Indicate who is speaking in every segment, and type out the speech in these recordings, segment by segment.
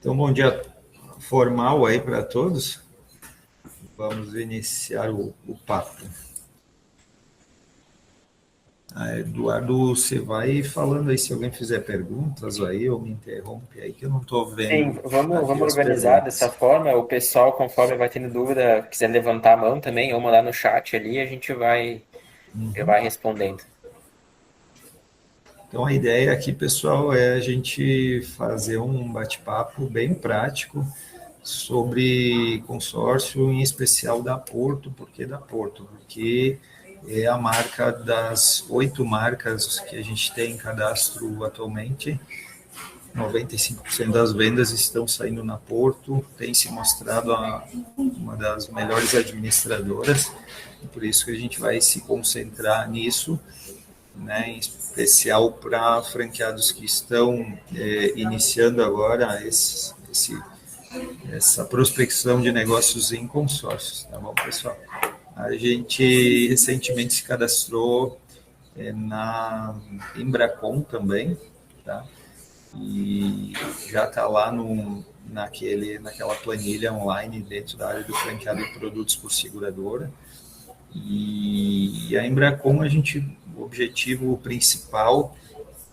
Speaker 1: Então, bom dia formal aí para todos. Vamos iniciar o papo. Eduardo, você vai falando aí se alguém fizer perguntas aí ou me interrompe aí, que eu não estou vendo.
Speaker 2: Sim, vamos
Speaker 1: Aqui as
Speaker 2: organizar dessa
Speaker 1: perguntas.
Speaker 2: forma. O pessoal, conforme vai tendo dúvida, quiser levantar a mão também ou mandar no chat ali, a gente vai respondendo.
Speaker 1: Então, a ideia aqui, pessoal, é a gente fazer um bate-papo bem prático sobre consórcio, em especial da Porto. Por que da Porto? Porque é a marca das 8 marcas que a gente tem em cadastro atualmente. 95% das vendas estão saindo na Porto, tem se mostrado uma das melhores administradoras, por isso que a gente vai se concentrar nisso, né, em especial para franqueados que estão iniciando agora essa prospecção de negócios em consórcios, tá bom, pessoal? A gente recentemente se cadastrou na Embracon também, tá? E já está lá naquela planilha online dentro da área do franqueado de produtos por seguradora. E a Embracon, o objetivo principal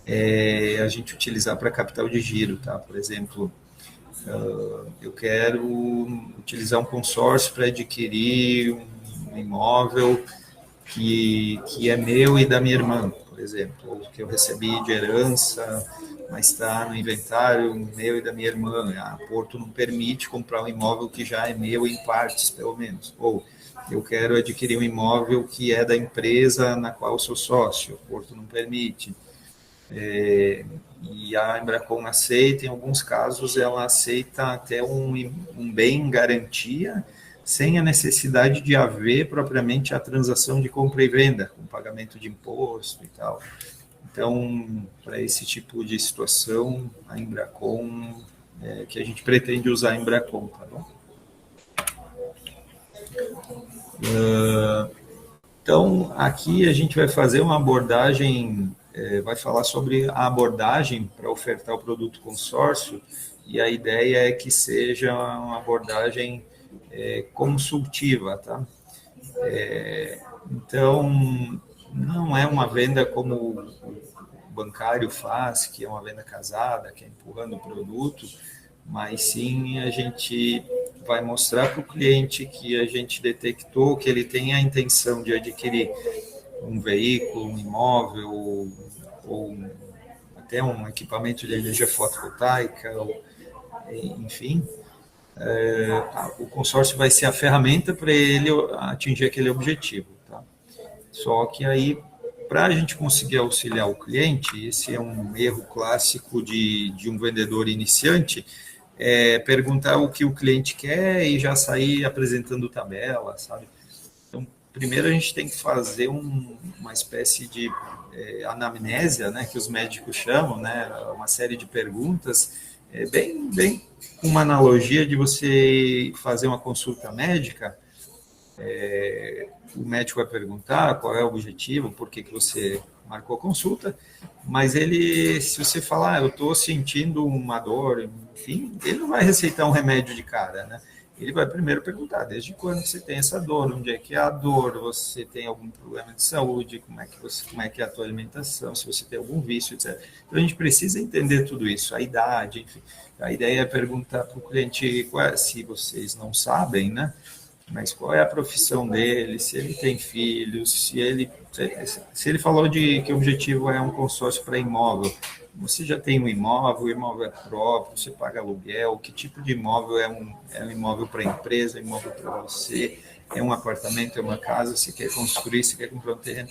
Speaker 1: é a gente utilizar para capital de giro, tá? Por exemplo, eu quero utilizar um consórcio para adquirir um imóvel que é meu e da minha irmã, por exemplo, ou que eu recebi de herança, mas está no inventário meu e da minha irmã. A Porto não permite comprar um imóvel que já é meu em partes, pelo menos. Ou eu quero adquirir um imóvel que é da empresa na qual eu sou sócio, a Porto não permite. E a Embracon aceita, em alguns casos ela aceita até um bem em garantia, sem a necessidade de haver propriamente a transação de compra e venda, com pagamento de imposto e tal. Então, para esse tipo de situação, a Embracon, que a gente pretende usar a Embracon, tá bom? Então, aqui a gente vai fazer uma abordagem, vai falar sobre a abordagem para ofertar o produto consórcio, e a ideia é que seja uma abordagem consultiva, tá? Então, não é uma venda como o bancário faz, que é uma venda casada, que é empurrando o produto, mas sim a gente vai mostrar para o cliente que a gente detectou que ele tem a intenção de adquirir um veículo, um imóvel, ou até um equipamento de energia fotovoltaica, enfim, o consórcio vai ser a ferramenta para ele atingir aquele objetivo. Tá? Só que aí, para a gente conseguir auxiliar o cliente, esse é um erro clássico de um vendedor iniciante, perguntar o que o cliente quer e já sair apresentando tabela, sabe? Então, primeiro a gente tem que fazer uma espécie de anamnésia, né, que os médicos chamam, né, uma série de perguntas, bem uma analogia de você fazer uma consulta médica. O médico vai perguntar qual é o objetivo, por que você marcou a consulta, mas se você falar, eu estou sentindo uma dor, enfim, ele não vai receitar um remédio de cara, né? Ele vai primeiro perguntar desde quando você tem essa dor, onde é que é a dor, você tem algum problema de saúde, como é que é a tua alimentação, se você tem algum vício, etc. Então a gente precisa entender tudo isso, a idade, enfim. A ideia é perguntar para o cliente, se vocês não sabem, né? Mas qual é a profissão dele, se ele tem filhos, se ele falou que o objetivo é um consórcio para imóvel, você já tem um imóvel, o imóvel é próprio, você paga aluguel, que tipo de imóvel é um imóvel para empresa, é um imóvel para você, é um apartamento, é uma casa, você quer construir, você quer comprar um terreno,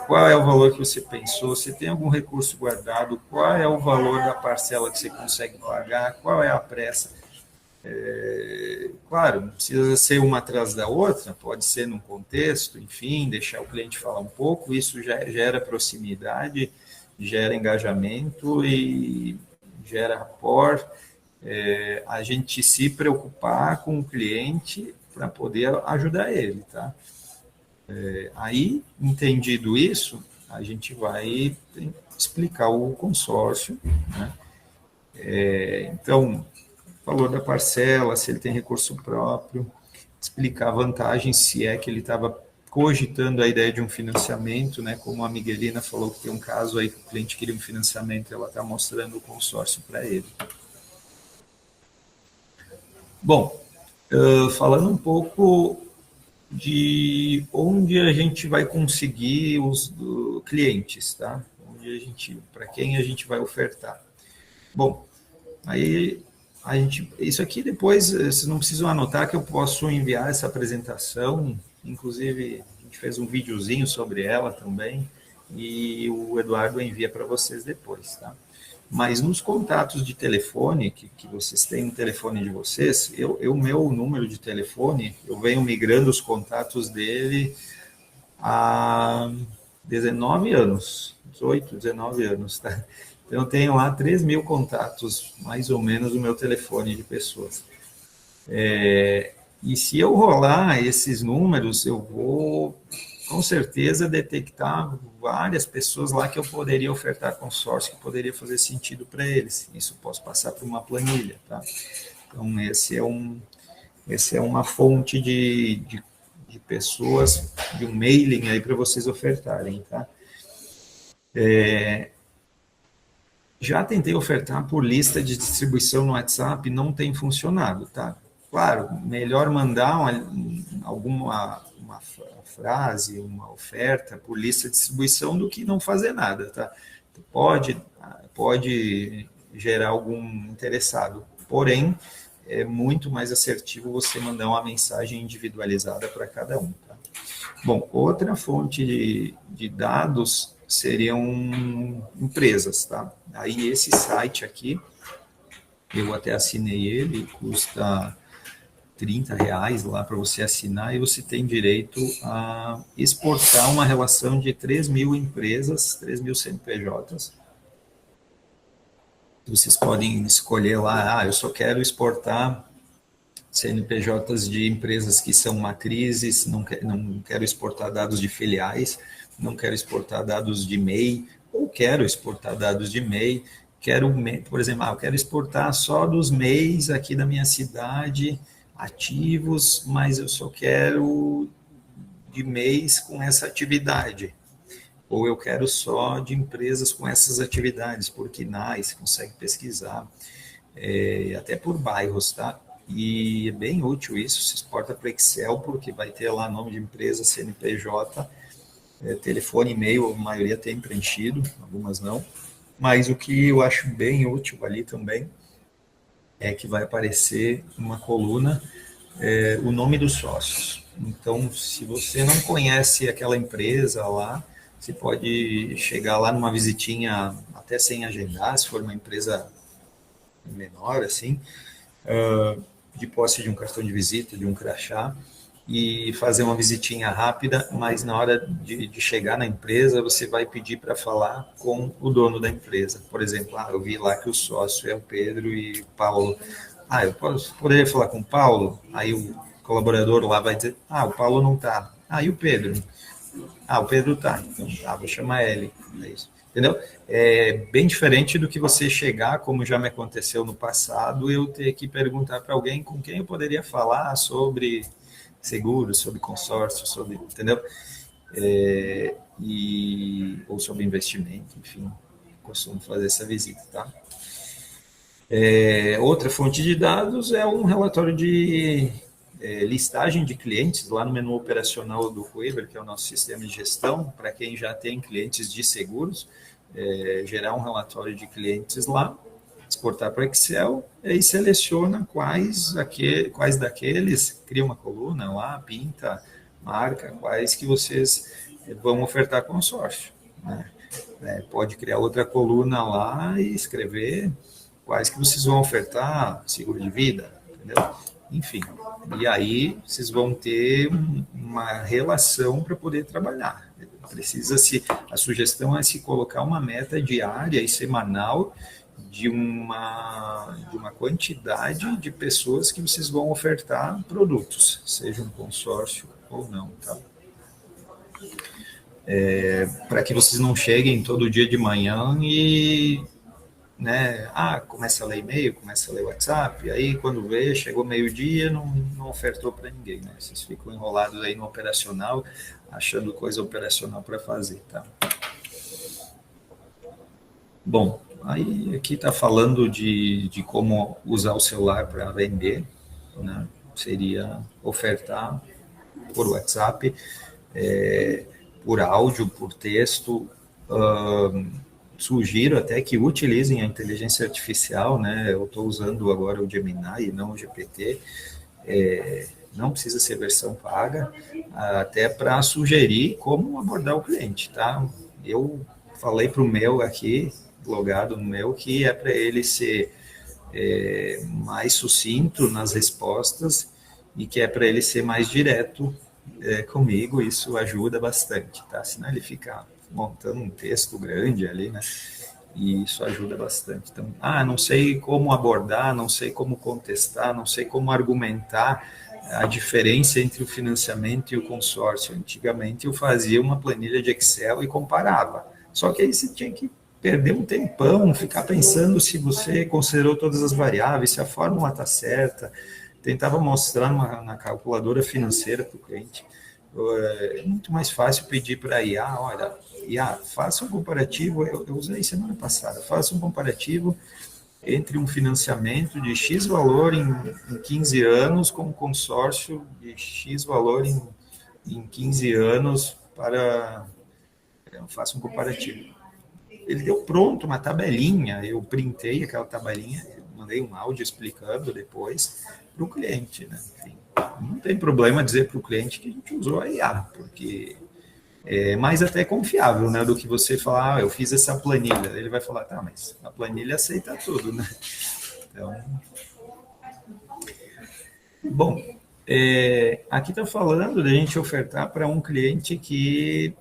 Speaker 1: qual é o valor que você pensou, você tem algum recurso guardado, qual é o valor da parcela que você consegue pagar, qual é a pressa. Claro, não precisa ser uma atrás da outra, pode ser num contexto, enfim, deixar o cliente falar um pouco, isso já gera proximidade, gera engajamento e gera rapport, a gente se preocupar com o cliente para poder ajudar ele, tá? Aí, entendido isso, a gente vai explicar o consórcio, né? Então, valor da parcela, se ele tem recurso próprio, explicar a vantagem, se é que ele estava cogitando a ideia de um financiamento, né? Como a Miguelina falou que tem um caso aí que o cliente queria um financiamento, ela está mostrando o consórcio para ele. Bom, falando um pouco de onde a gente vai conseguir os clientes, tá? Para quem a gente vai ofertar. Bom, aí isso aqui depois vocês não precisam anotar que eu posso enviar essa apresentação, inclusive a gente fez um videozinho sobre ela também e o Eduardo envia para vocês depois, tá? Mas nos contatos de telefone, que vocês têm no telefone de vocês, o meu número de telefone, eu venho migrando os contatos dele há 19 anos, 18, 19 anos, tá? Então, eu tenho lá 3 mil contatos, mais ou menos, no meu telefone de pessoas. E se eu rolar esses números, eu vou, com certeza, detectar várias pessoas lá que eu poderia ofertar consórcio, que poderia fazer sentido para eles. Isso eu posso passar para uma planilha, tá? Então, esse é uma fonte de pessoas, de um mailing aí para vocês ofertarem, tá? Já tentei ofertar por lista de distribuição no WhatsApp, não tem funcionado, tá? Claro, melhor mandar alguma frase, uma oferta por lista de distribuição do que não fazer nada, tá? Pode gerar algum interessado, porém, é muito mais assertivo você mandar uma mensagem individualizada para cada um, tá? Bom, outra fonte de dados seriam empresas, tá? Aí esse site aqui, eu até assinei ele, custa R$ 30 lá para você assinar e você tem direito a exportar uma relação de 3 mil empresas, 3 mil CNPJs. Vocês podem escolher lá, eu só quero exportar CNPJs de empresas que são matrizes, não quero exportar dados de filiais, não quero exportar dados de MEI, ou quero exportar dados de MEI, por exemplo, eu quero exportar só dos MEIs aqui da minha cidade, ativos, mas eu só quero de MEIs com essa atividade. Ou eu quero só de empresas com essas atividades, por KNAI, você consegue pesquisar, até por bairros, tá? E é bem útil isso, se exporta para Excel, porque vai ter lá nome de empresa, CNPJ, telefone, e-mail, a maioria tem preenchido, algumas não. Mas o que eu acho bem útil ali também é que vai aparecer uma coluna o nome dos sócios. Então, se você não conhece aquela empresa lá, você pode chegar lá numa visitinha até sem agendar, se for uma empresa menor, assim, de posse de um cartão de visita, de um crachá, e fazer uma visitinha rápida, mas na hora de chegar na empresa, você vai pedir para falar com o dono da empresa. Por exemplo, eu vi lá que o sócio é o Pedro e o Paulo. Eu poderia falar com o Paulo? Aí o colaborador lá vai dizer, o Paulo não está. E o Pedro? O Pedro está. Então, vou chamar ele. É isso. Entendeu? É bem diferente do que você chegar, como já me aconteceu no passado, eu ter que perguntar para alguém com quem eu poderia falar sobre seguros, sobre consórcio, entendeu? Ou sobre investimento, enfim, costumo fazer essa visita, tá? Outra fonte de dados é um relatório de listagem de clientes lá no menu operacional do Quiver, que é o nosso sistema de gestão, para quem já tem clientes de seguros, gerar um relatório de clientes lá, exportar para Excel, e aí seleciona quais daqueles, cria uma coluna lá, pinta, marca, quais que vocês vão ofertar consórcio, né? Pode criar outra coluna lá e escrever quais que vocês vão ofertar seguro de vida, entendeu? Enfim, e aí vocês vão ter uma relação para poder trabalhar. A sugestão é se colocar uma meta diária e semanal de uma quantidade de pessoas que vocês vão ofertar produtos, seja um consórcio ou não, tá? para que vocês não cheguem todo dia de manhã e, né, começa a ler e-mail, começa a ler WhatsApp, aí quando vê, chegou meio-dia, não ofertou para ninguém, né? Vocês ficam enrolados aí no operacional, achando coisa operacional para fazer, tá? Bom, aí aqui está falando de como usar o celular para vender, né? Seria ofertar por WhatsApp, por áudio, por texto. Sugiro até que utilizem a inteligência artificial, né? Eu estou usando agora o Gemini e não o GPT. Não precisa ser versão paga, até para sugerir como abordar o cliente, tá? Eu falei para o meu aqui, logado no meu, que é para ele ser mais sucinto nas respostas e que é para ele ser mais direto comigo. Isso ajuda bastante, tá? Senão ele fica montando um texto grande ali, né? E isso ajuda bastante. Então, não sei como abordar, não sei como contestar, não sei como argumentar a diferença entre o financiamento e o consórcio. Antigamente eu fazia uma planilha de Excel e comparava. Só que aí você tinha que perder um tempão, ficar pensando se você considerou todas as variáveis, se a fórmula está certa. Tentava mostrar na calculadora financeira para o cliente. É muito mais fácil pedir para a IA, olha, IA, faça um comparativo, eu usei semana passada, faça um comparativo entre um financiamento de X valor em 15 anos com um consórcio de X valor em 15 anos para... Eu faço um comparativo. Ele deu pronto uma tabelinha, eu printei aquela tabelinha, mandei um áudio explicando depois para o cliente, né? Enfim, não tem problema dizer para o cliente que a gente usou a IA, porque é mais até confiável, né, do que você falar, eu fiz essa planilha. Ele vai falar, tá, mas a planilha aceita tudo, né? Então, bom, aqui está falando da gente ofertar para um cliente que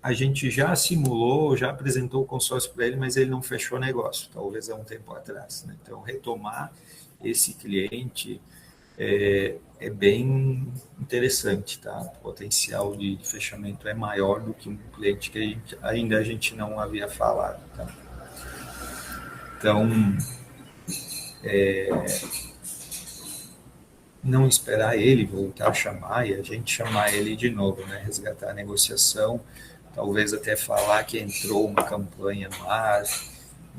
Speaker 1: a gente já simulou, já apresentou o consórcio para ele, mas ele não fechou negócio, talvez há um tempo atrás, né? Então, retomar esse cliente é bem interessante, tá? O potencial de fechamento é maior do que um cliente que a gente não havia falado, tá? Então, não esperar ele voltar a chamar e a gente chamar ele de novo, né? Resgatar a negociação, talvez até falar que entrou uma campanha no ar,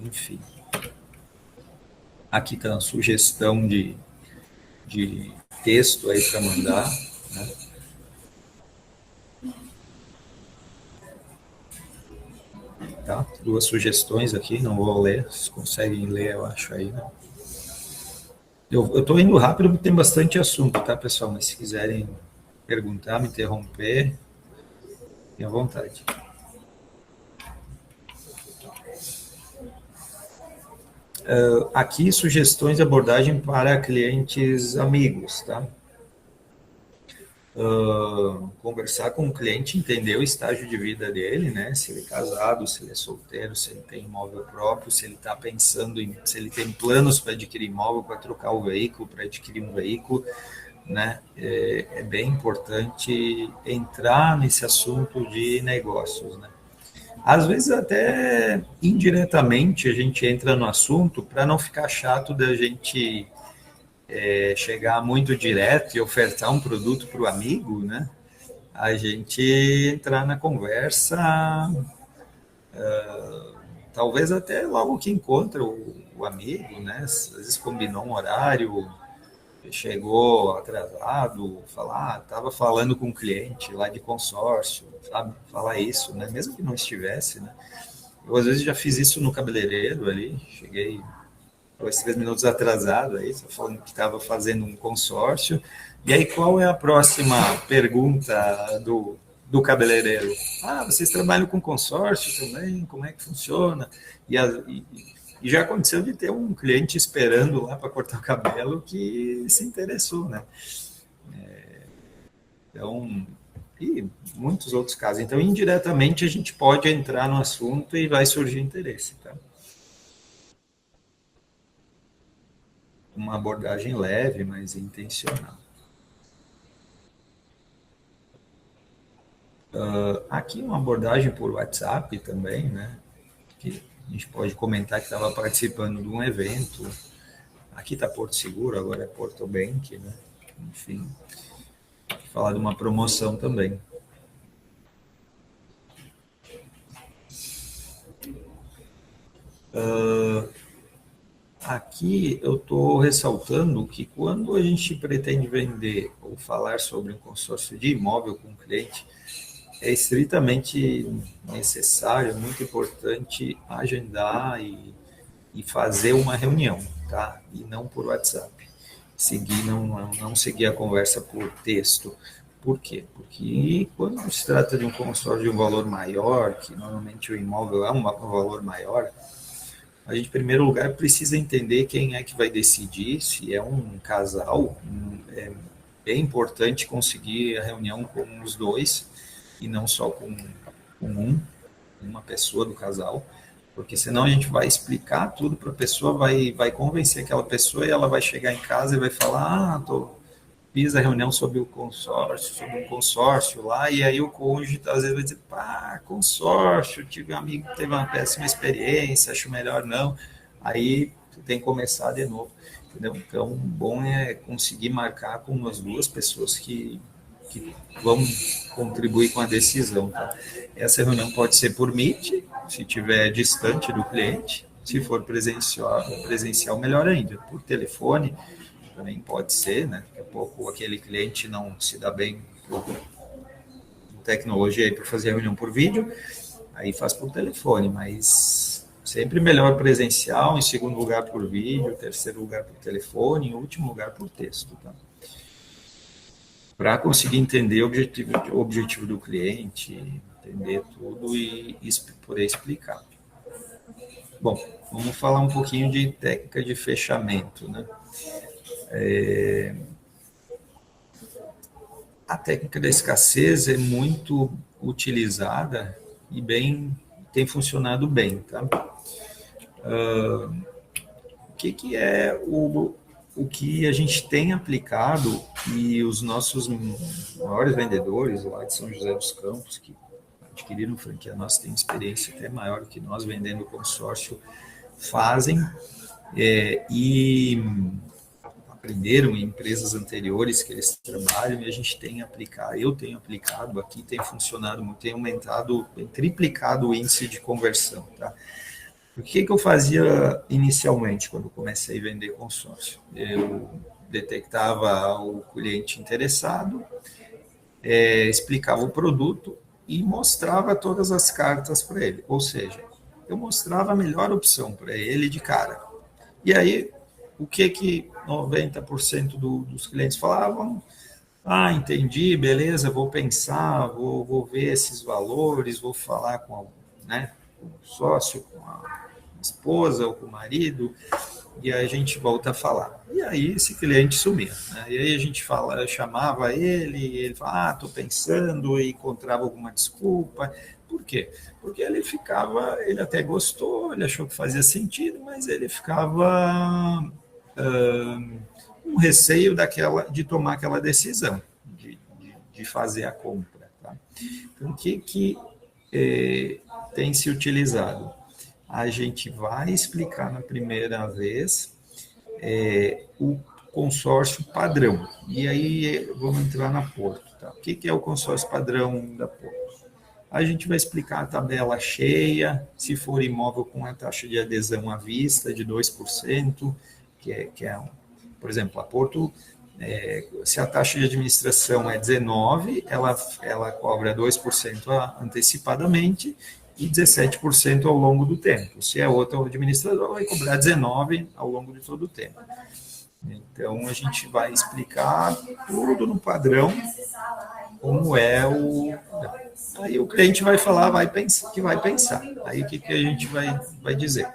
Speaker 1: enfim. Aqui está a sugestão de texto aí para mandar, né? Tá? 2 sugestões aqui, não vou ler, vocês conseguem ler, eu acho aí, né? Eu estou indo rápido porque tem bastante assunto, tá, pessoal? Mas se quiserem perguntar, me interromper, fiquem à vontade. Aqui, sugestões de abordagem para clientes amigos, tá? Conversar com o cliente, entender o estágio de vida dele, né? Se ele é casado, se ele é solteiro, se ele tem imóvel próprio, se ele está pensando se ele tem planos para adquirir imóvel, para trocar o veículo, para adquirir um veículo, né? É bem importante entrar nesse assunto de negócios, né? Às vezes até indiretamente a gente entra no assunto para não ficar chato da gente chegar muito direto e ofertar um produto para o amigo, né? A gente entrar na conversa, talvez até logo que encontra o amigo, né? Às vezes combinou um horário, chegou atrasado, falar, estava falando com um cliente lá de consórcio, sabe? Falar isso, né? Mesmo que não estivesse, né? Eu às vezes já fiz isso no cabeleireiro ali, cheguei 2, 3 minutos atrasado aí, só falando que estava fazendo um consórcio. E aí, qual é a próxima pergunta do cabeleireiro? Vocês trabalham com consórcio também? Como é que funciona? E já aconteceu de ter um cliente esperando lá para cortar o cabelo que se interessou, né? Então, e muitos outros casos. Então, indiretamente, a gente pode entrar no assunto e vai surgir interesse, tá? Uma abordagem leve, mas intencional. Aqui uma abordagem por WhatsApp também, né? Que a gente pode comentar que estava participando de um evento. Aqui está Porto Seguro, agora é Porto Bank, né? Enfim, falar de uma promoção também. Aqui eu estou ressaltando que quando a gente pretende vender ou falar sobre um consórcio de imóvel com o cliente, é estritamente necessário, muito importante agendar e fazer uma reunião, tá? E não por WhatsApp. Não seguir a conversa por texto. Por quê? Porque quando se trata de um consórcio de um valor maior, que normalmente o imóvel é um valor maior, a gente, em primeiro lugar, precisa entender quem é que vai decidir, se é um casal. É importante conseguir a reunião com os dois e não só com uma pessoa do casal, porque senão a gente vai explicar tudo para a pessoa, vai convencer aquela pessoa e ela vai chegar em casa e vai falar, fiz a reunião sobre um consórcio lá, e aí o cônjuge às vezes vai dizer, pá, consórcio, tive um amigo que teve uma péssima experiência, acho melhor não. Aí tem que começar de novo, entendeu? Então, bom é conseguir marcar com umas duas pessoas que vão contribuir com a decisão. Tá? Essa reunião pode ser por Meet, se estiver distante do cliente, se for presencial, melhor ainda. Por telefone, também pode ser, né? Daqui a pouco aquele cliente não se dá bem com tecnologia para fazer a reunião por vídeo, aí faz por telefone, mas sempre melhor presencial, em segundo lugar por vídeo, terceiro lugar por telefone, em último lugar por texto, tá? Para conseguir entender o objetivo do cliente, entender tudo e poder explicar. Bom, vamos falar um pouquinho de técnica de fechamento, né? A técnica da escassez é muito utilizada e tem funcionado bem, tá? O que é o que a gente tem aplicado e os nossos maiores vendedores lá de São José dos Campos, que adquiriram franquia nossa, tem experiência até maior que nós vendendo consórcio, fazem e aprenderam em empresas anteriores que eles trabalham e a gente tem aplicado, eu tenho aplicado aqui, tem funcionado muito, tem aumentado, tem triplicado o índice de conversão, tá? O que eu fazia inicialmente quando comecei a vender consórcio? Eu detectava o cliente interessado, explicava o produto e mostrava todas as cartas para ele, ou seja, eu mostrava a melhor opção para ele de cara. E aí, o que 90% dos clientes falavam? Ah, entendi, beleza, vou pensar, vou ver esses valores, vou falar né, com o sócio, com a esposa ou com o marido, e aí a gente volta a falar. E aí esse cliente sumia. Né? E aí a gente chamava ele falava, estou pensando, e encontrava alguma desculpa. Por quê? Porque ele até gostou, ele achou que fazia sentido, mas ele ficava com receio de tomar aquela decisão, de fazer a compra. Tá? Então, o que tem se utilizado? A gente vai explicar na primeira vez o consórcio padrão. E aí vamos entrar na Porto. Tá? O que é o consórcio padrão da Porto? A gente vai explicar a tabela cheia, se for imóvel com a taxa de adesão à vista de 2%, por exemplo, a Porto, se a taxa de administração é 19%, ela cobra 2% antecipadamente e 17% ao longo do tempo. Se é outra administradora, vai cobrar 19% ao longo de todo o tempo. Então, a gente vai explicar tudo no padrão, como é Aí o cliente vai falar, vai pensar. Aí o que a gente vai dizer?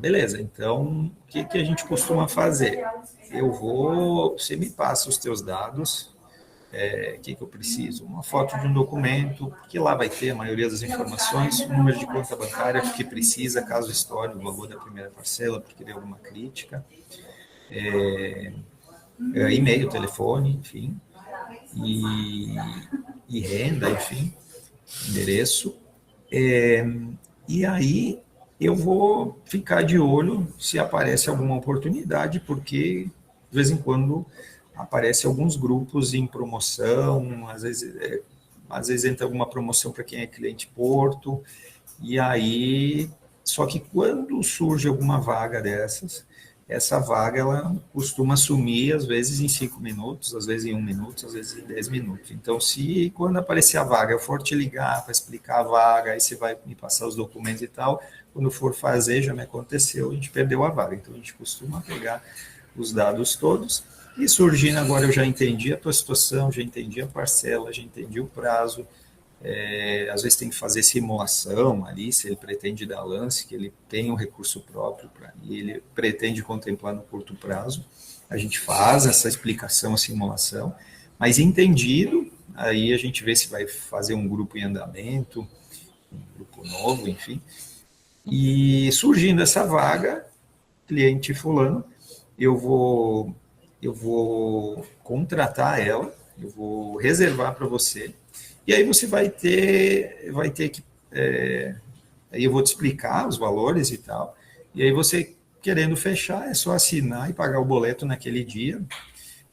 Speaker 1: Beleza, então, o que a gente costuma fazer? Você me passa os teus dados, o que eu preciso? Uma foto de um documento, porque lá vai ter a maioria das informações, o número de conta bancária que precisa, caso estoure o valor da primeira parcela, porque deu alguma crítica, e-mail, telefone, enfim. e renda, enfim, endereço. E aí eu vou ficar de olho se aparece alguma oportunidade, porque de vez em quando aparece alguns grupos em promoção, às vezes entra alguma promoção para quem é cliente Porto, e aí, só que quando surge alguma vaga dessas, essa vaga ela costuma sumir às vezes em 5 minutos, às vezes em 1 minuto, às vezes em 10 minutos. Então, se quando aparecer a vaga eu for te ligar para explicar a vaga, aí você vai me passar os documentos e tal, quando for fazer, já me aconteceu, a gente perdeu a vaga. Então, a gente costuma pegar os dados todos e surgindo agora eu já entendi a tua situação, já entendi a parcela, já entendi o prazo. Às vezes tem que fazer simulação ali, se ele pretende dar lance, que ele tem um recurso próprio e ele pretende contemplar no curto prazo. A gente faz essa explicação, a simulação, mas entendido, aí a gente vê se vai fazer um grupo em andamento, um grupo novo, enfim. E surgindo essa vaga, cliente fulano, eu vou contratar ela, eu vou reservar para você, e aí você vai ter que, aí eu vou te explicar os valores e tal, e aí você querendo fechar, é só assinar e pagar o boleto naquele dia,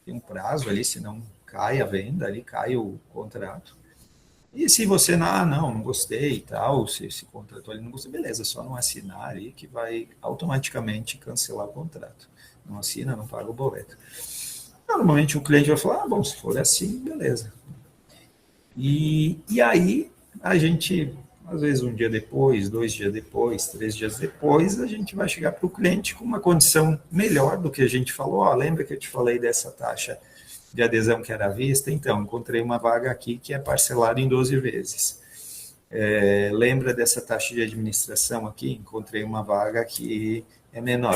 Speaker 1: tem um prazo ali, senão cai a venda, ali cai o contrato. E se você não gostei e tal, se contratou ali, não gostei, beleza, só não assinar ali que vai automaticamente cancelar o contrato. Não assina, não paga o boleto. Normalmente o cliente vai falar, bom, se for assim, beleza. E aí a gente, às vezes um dia depois, 2 dias depois, 3 dias depois, a gente vai chegar para o cliente com uma condição melhor do que a gente falou. Lembra que eu te falei dessa taxa de adesão que era à vista? Então, encontrei uma vaga aqui que é parcelada em 12 vezes. Lembra dessa taxa de administração aqui? Encontrei uma vaga que é menor.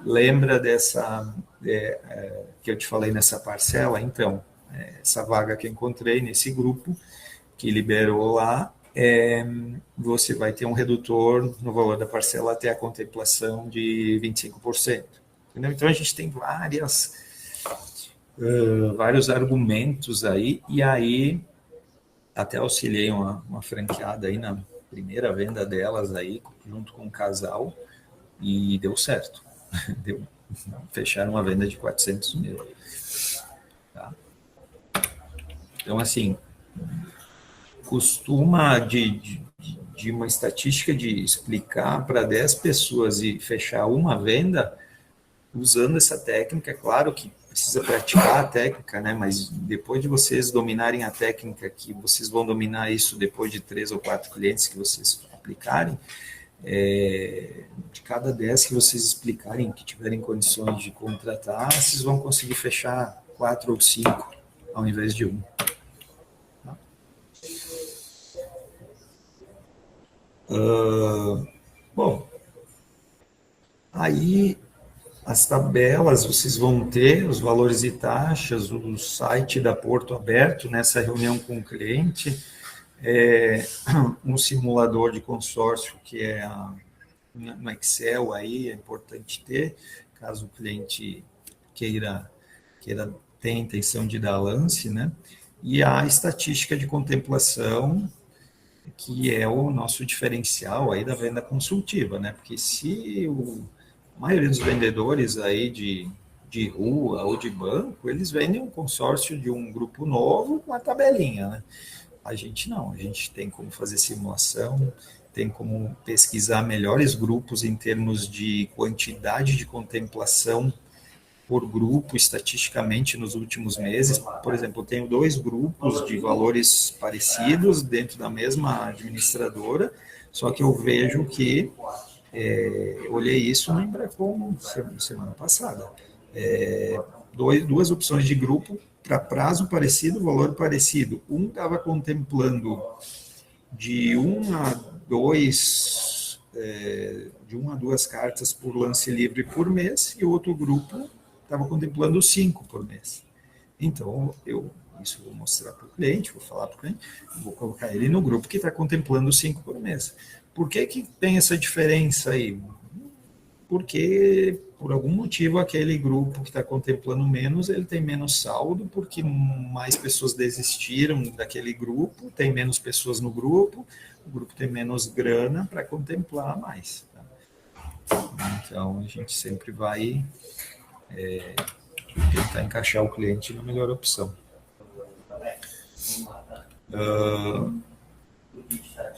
Speaker 1: Lembra dessa que eu te falei nessa parcela? Então, essa vaga que eu encontrei nesse grupo que liberou lá, você vai ter um redutor no valor da parcela até a contemplação de 25%. Entendeu? Então, a gente tem vários argumentos aí, e aí até auxiliei uma franqueada aí na primeira venda delas aí, junto com um casal, e deu certo. Fecharam uma venda de 400 mil. Tá? Então, assim, costuma de uma estatística de explicar para 10 pessoas e fechar uma venda, usando essa técnica. É claro que precisa praticar a técnica, né? Mas depois de vocês dominarem a técnica, que vocês vão dominar isso depois de 3 ou 4 clientes que vocês aplicarem, de cada 10 que vocês explicarem, que tiverem condições de contratar, vocês vão conseguir fechar 4 ou 5 ao invés de 1. Tá? Bom, aí as tabelas, vocês vão ter os valores e taxas, o site da Porto aberto nessa reunião com o cliente, um simulador de consórcio que é no Excel aí, é importante ter, caso o cliente queira ter a intenção de dar lance, né? E a estatística de contemplação, que é o nosso diferencial aí da venda consultiva, né? Porque se a maioria dos vendedores aí de rua ou de banco, eles vendem um consórcio de um grupo novo com a tabelinha, né? A gente não, a gente tem como fazer simulação, tem como pesquisar melhores grupos em termos de quantidade de contemplação por grupo, estatisticamente, nos últimos meses. Por exemplo, eu tenho 2 grupos de valores parecidos dentro da mesma administradora, só que eu vejo que, olhei isso no Embracom semana passada, 2 opções de grupo para prazo parecido, valor parecido. Um estava contemplando de 1 a 2 cartas por lance livre por mês, e o outro grupo estava contemplando 5 por mês. Então, isso eu vou mostrar para o cliente, vou falar para o cliente, vou colocar ele no grupo que está contemplando 5 por mês. Por que tem essa diferença aí? Porque por algum motivo, aquele grupo que está contemplando menos, ele tem menos saldo, porque mais pessoas desistiram daquele grupo, tem menos pessoas no grupo, o grupo tem menos grana para contemplar mais. Tá? Então, a gente sempre vai tentar encaixar o cliente na melhor opção.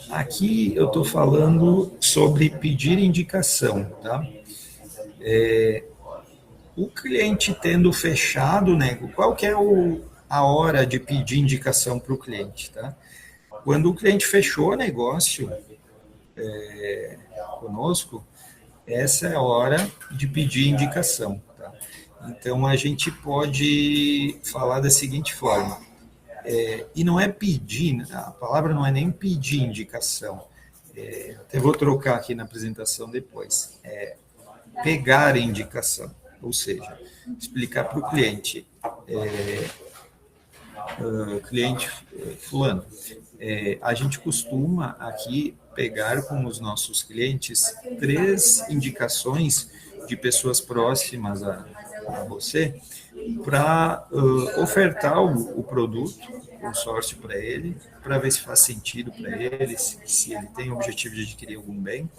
Speaker 1: Aqui eu estou falando sobre pedir indicação, tá? O cliente tendo fechado, né? Qual que é a hora de pedir indicação para o cliente, tá? Quando o cliente fechou o negócio conosco, essa é a hora de pedir indicação, tá? Então, a gente pode falar da seguinte forma, e não é pedir, a palavra não é nem pedir indicação, até vou trocar aqui na apresentação depois, pegar indicação, ou seja, explicar para o cliente, cliente fulano, a gente costuma aqui pegar com os nossos clientes 3 indicações de pessoas próximas a você para ofertar o produto, o consórcio para ele, para ver se faz sentido para ele, se ele tem o objetivo de adquirir algum bem.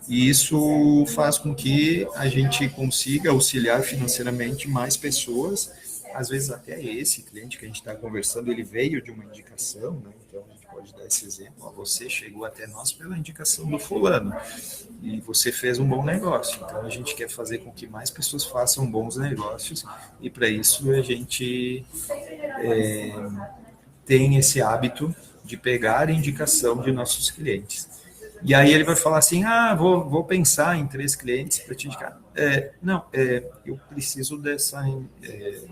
Speaker 1: E isso faz com que a gente consiga auxiliar financeiramente mais pessoas. Às vezes até esse cliente que a gente está conversando, ele veio de uma indicação, né? Então a gente pode dar esse exemplo, você chegou até nós pela indicação do fulano, e você fez um bom negócio, então a gente quer fazer com que mais pessoas façam bons negócios, e para isso a gente tem esse hábito de pegar a indicação de nossos clientes. E aí ele vai falar assim, vou pensar em 3 clientes para te indicar. Eu preciso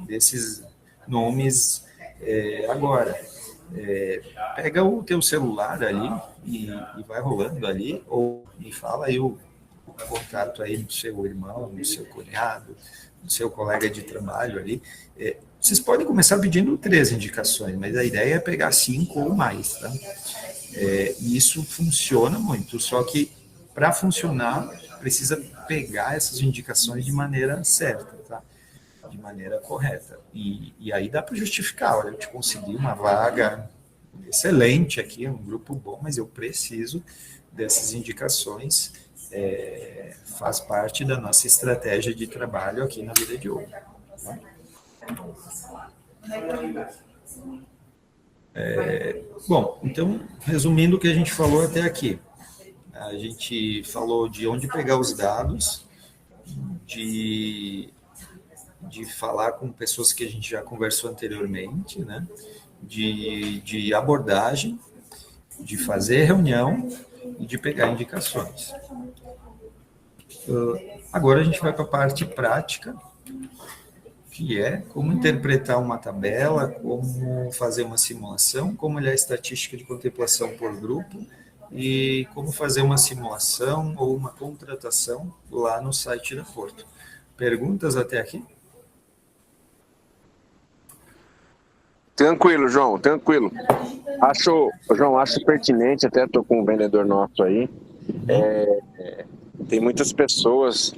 Speaker 1: desses nomes agora. Pega o teu celular ali e vai rolando ali, ou me fala aí o contato aí do seu irmão, do seu cunhado, do seu colega de trabalho ali. Vocês podem começar pedindo 3 indicações, mas a ideia é pegar 5 ou mais, tá? E isso funciona muito, só que para funcionar precisa pegar essas indicações de maneira certa, tá? De maneira correta. E aí dá para justificar, olha, eu te consegui uma vaga excelente aqui, um grupo bom, mas eu preciso dessas indicações, faz parte da nossa estratégia de trabalho aqui na Vida de Ouro. Tá? Bom, então, resumindo o que a gente falou até aqui, a gente falou de onde pegar os dados, de falar com pessoas que a gente já conversou anteriormente, né? De abordagem, de fazer reunião e de pegar indicações. Agora a gente vai para a parte prática, que é como interpretar uma tabela, como fazer uma simulação, como olhar a estatística de contemplação por grupo e como fazer uma simulação ou uma contratação lá no site da Porto. Perguntas até aqui?
Speaker 3: Tranquilo, João, tranquilo. Acho pertinente, até estou com um vendedor nosso aí. Tem muitas pessoas,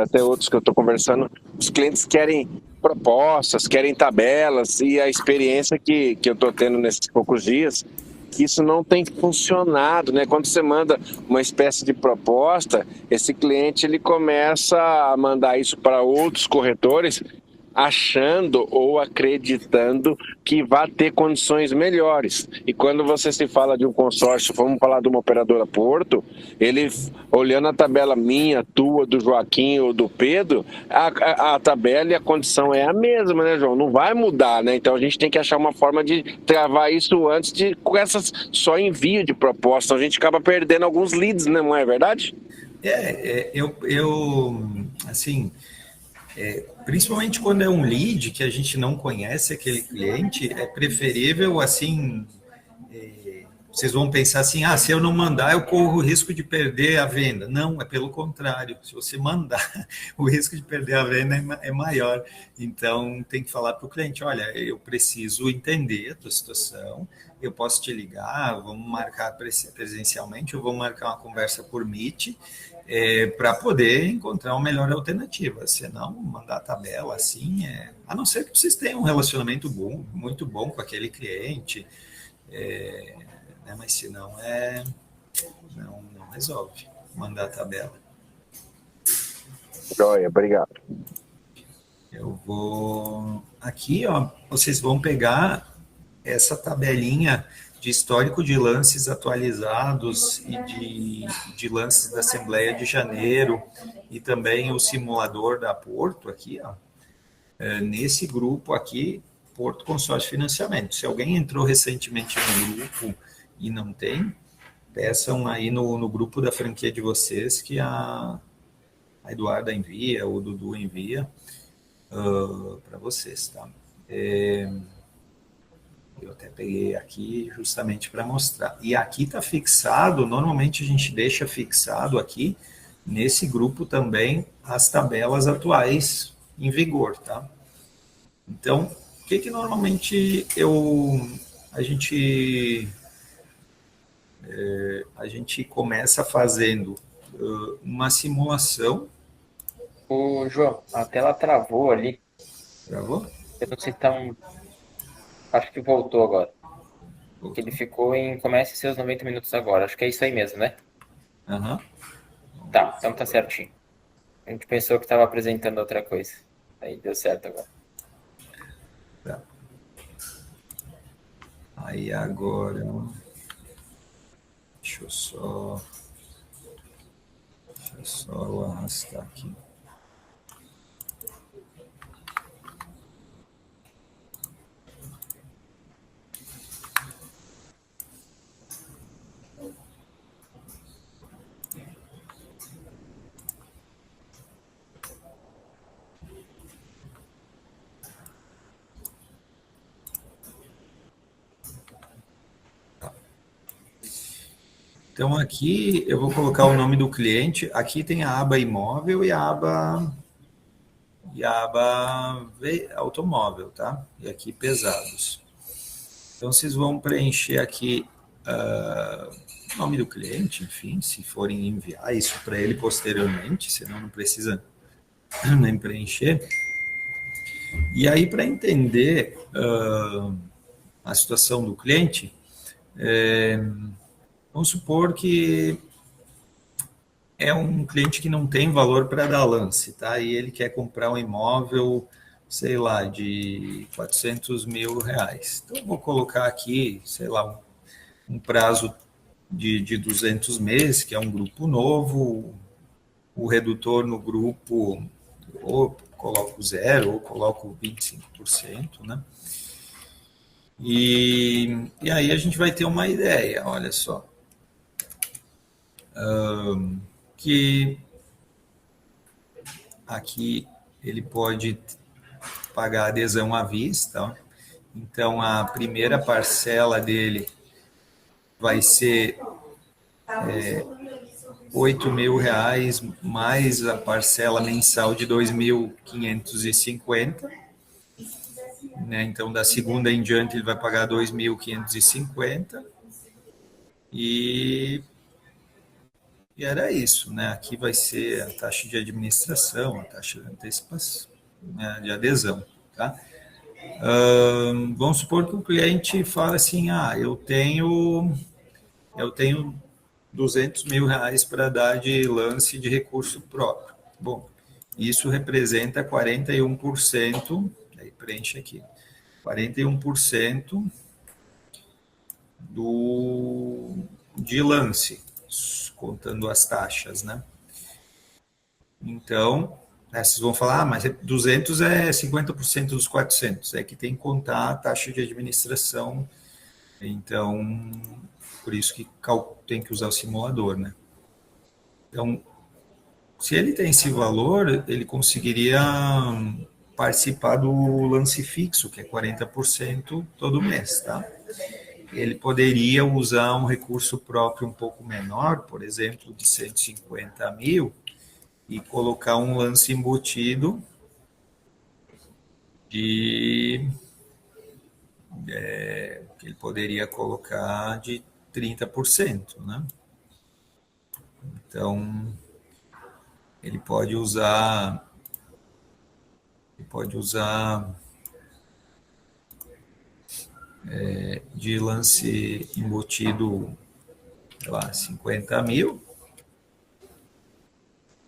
Speaker 3: até outros que eu estou conversando, os clientes querem propostas, querem tabelas, e a experiência que eu estou tendo nesses poucos dias, que isso não tem funcionado, né? Quando você manda uma espécie de proposta, esse cliente ele começa a mandar isso para outros corretores, achando ou acreditando que vai ter condições melhores. E quando você se fala de um consórcio, vamos falar de uma operadora Porto, ele, olhando a tabela minha, tua, do Joaquim ou do Pedro, a tabela e a condição é a mesma, né, João? Não vai mudar, né? Então a gente tem que achar uma forma de travar isso antes de, com essas só envio de proposta. A gente acaba perdendo alguns leads, né? Não é verdade?
Speaker 1: Assim... principalmente quando é um lead que a gente não conhece aquele cliente, é preferível, assim, vocês vão pensar assim, se eu não mandar, eu corro o risco de perder a venda. Não, é pelo contrário. Se você mandar, o risco de perder a venda é maior. Então, tem que falar para o cliente, olha, eu preciso entender a tua situação, eu posso te ligar, vamos marcar presencialmente, ou vamos marcar uma conversa por Meet, para poder encontrar uma melhor alternativa. Senão, mandar a tabela assim, a não ser que vocês tenham um relacionamento bom, muito bom com aquele cliente, né? Mas se não, não resolve mandar a tabela.
Speaker 3: Joia, obrigado.
Speaker 1: Eu vou aqui, ó, vocês vão pegar essa tabelinha de histórico de lances atualizados e de lances da Assembleia de Janeiro e também o simulador da Porto aqui, ó. Nesse grupo aqui, Porto Consórcio Financiamento. Se alguém entrou recentemente no grupo e não tem, peçam aí no grupo da franquia de vocês que a Eduarda envia, o Dudu envia para vocês, tá? Eu até peguei aqui justamente para mostrar. E aqui está fixado, normalmente a gente deixa fixado aqui, nesse grupo também, as tabelas atuais em vigor, tá? Então, o que normalmente a gente começa fazendo? Uma simulação.
Speaker 2: Ô, João, a tela travou ali.
Speaker 1: Travou?
Speaker 2: Eu não sei se tá Acho que voltou agora. Que ele ficou em comece seus 90 minutos agora. Acho que é isso aí mesmo, né?
Speaker 1: Aham.
Speaker 2: Tá, então tá certinho. A gente pensou que estava apresentando outra coisa. Aí deu certo agora.
Speaker 1: Tá. Aí agora, deixa eu só arrastar aqui. Então aqui eu vou colocar o nome do cliente. Aqui tem a aba imóvel e a aba automóvel, tá? E aqui pesados. Então vocês vão preencher aqui o nome do cliente, enfim, se forem enviar isso para ele posteriormente, senão não precisa nem preencher. E aí, para entender a situação do cliente, vamos supor que é um cliente que não tem valor para dar lance, tá? E ele quer comprar um imóvel, sei lá, de 400 mil reais. Então, eu vou colocar aqui, sei lá, um prazo de 200 meses, que é um grupo novo, o redutor no grupo, ou coloco zero, ou coloco 25%, né? E aí a gente vai ter uma ideia, olha só. Que aqui ele pode pagar adesão à vista, ó. Então a primeira parcela dele vai ser R$8.000 mais a parcela mensal de 2.550, né? Então da segunda em diante ele vai pagar 2.550 e era isso, né? Aqui vai ser a taxa de administração, a taxa de antecipação, né, de adesão, tá? Vamos supor que o cliente fala assim, eu tenho R$200.000 para dar de lance de recurso próprio. Bom, isso representa 41%, aí preenche aqui, 41% de lance, contando as taxas, né? Então, vocês vão falar, mas 200 é 50% dos 400, é que tem que contar a taxa de administração, então, por isso que tem que usar o simulador, né? Então, se ele tem esse valor, ele conseguiria participar do lance fixo, que é 40% todo mês, tá? Ele poderia usar um recurso próprio um pouco menor, por exemplo, de 150 mil, e colocar um lance embutido de ele poderia colocar de 30%, né? Então, ele pode usar de lance embutido, sei lá, 50 mil,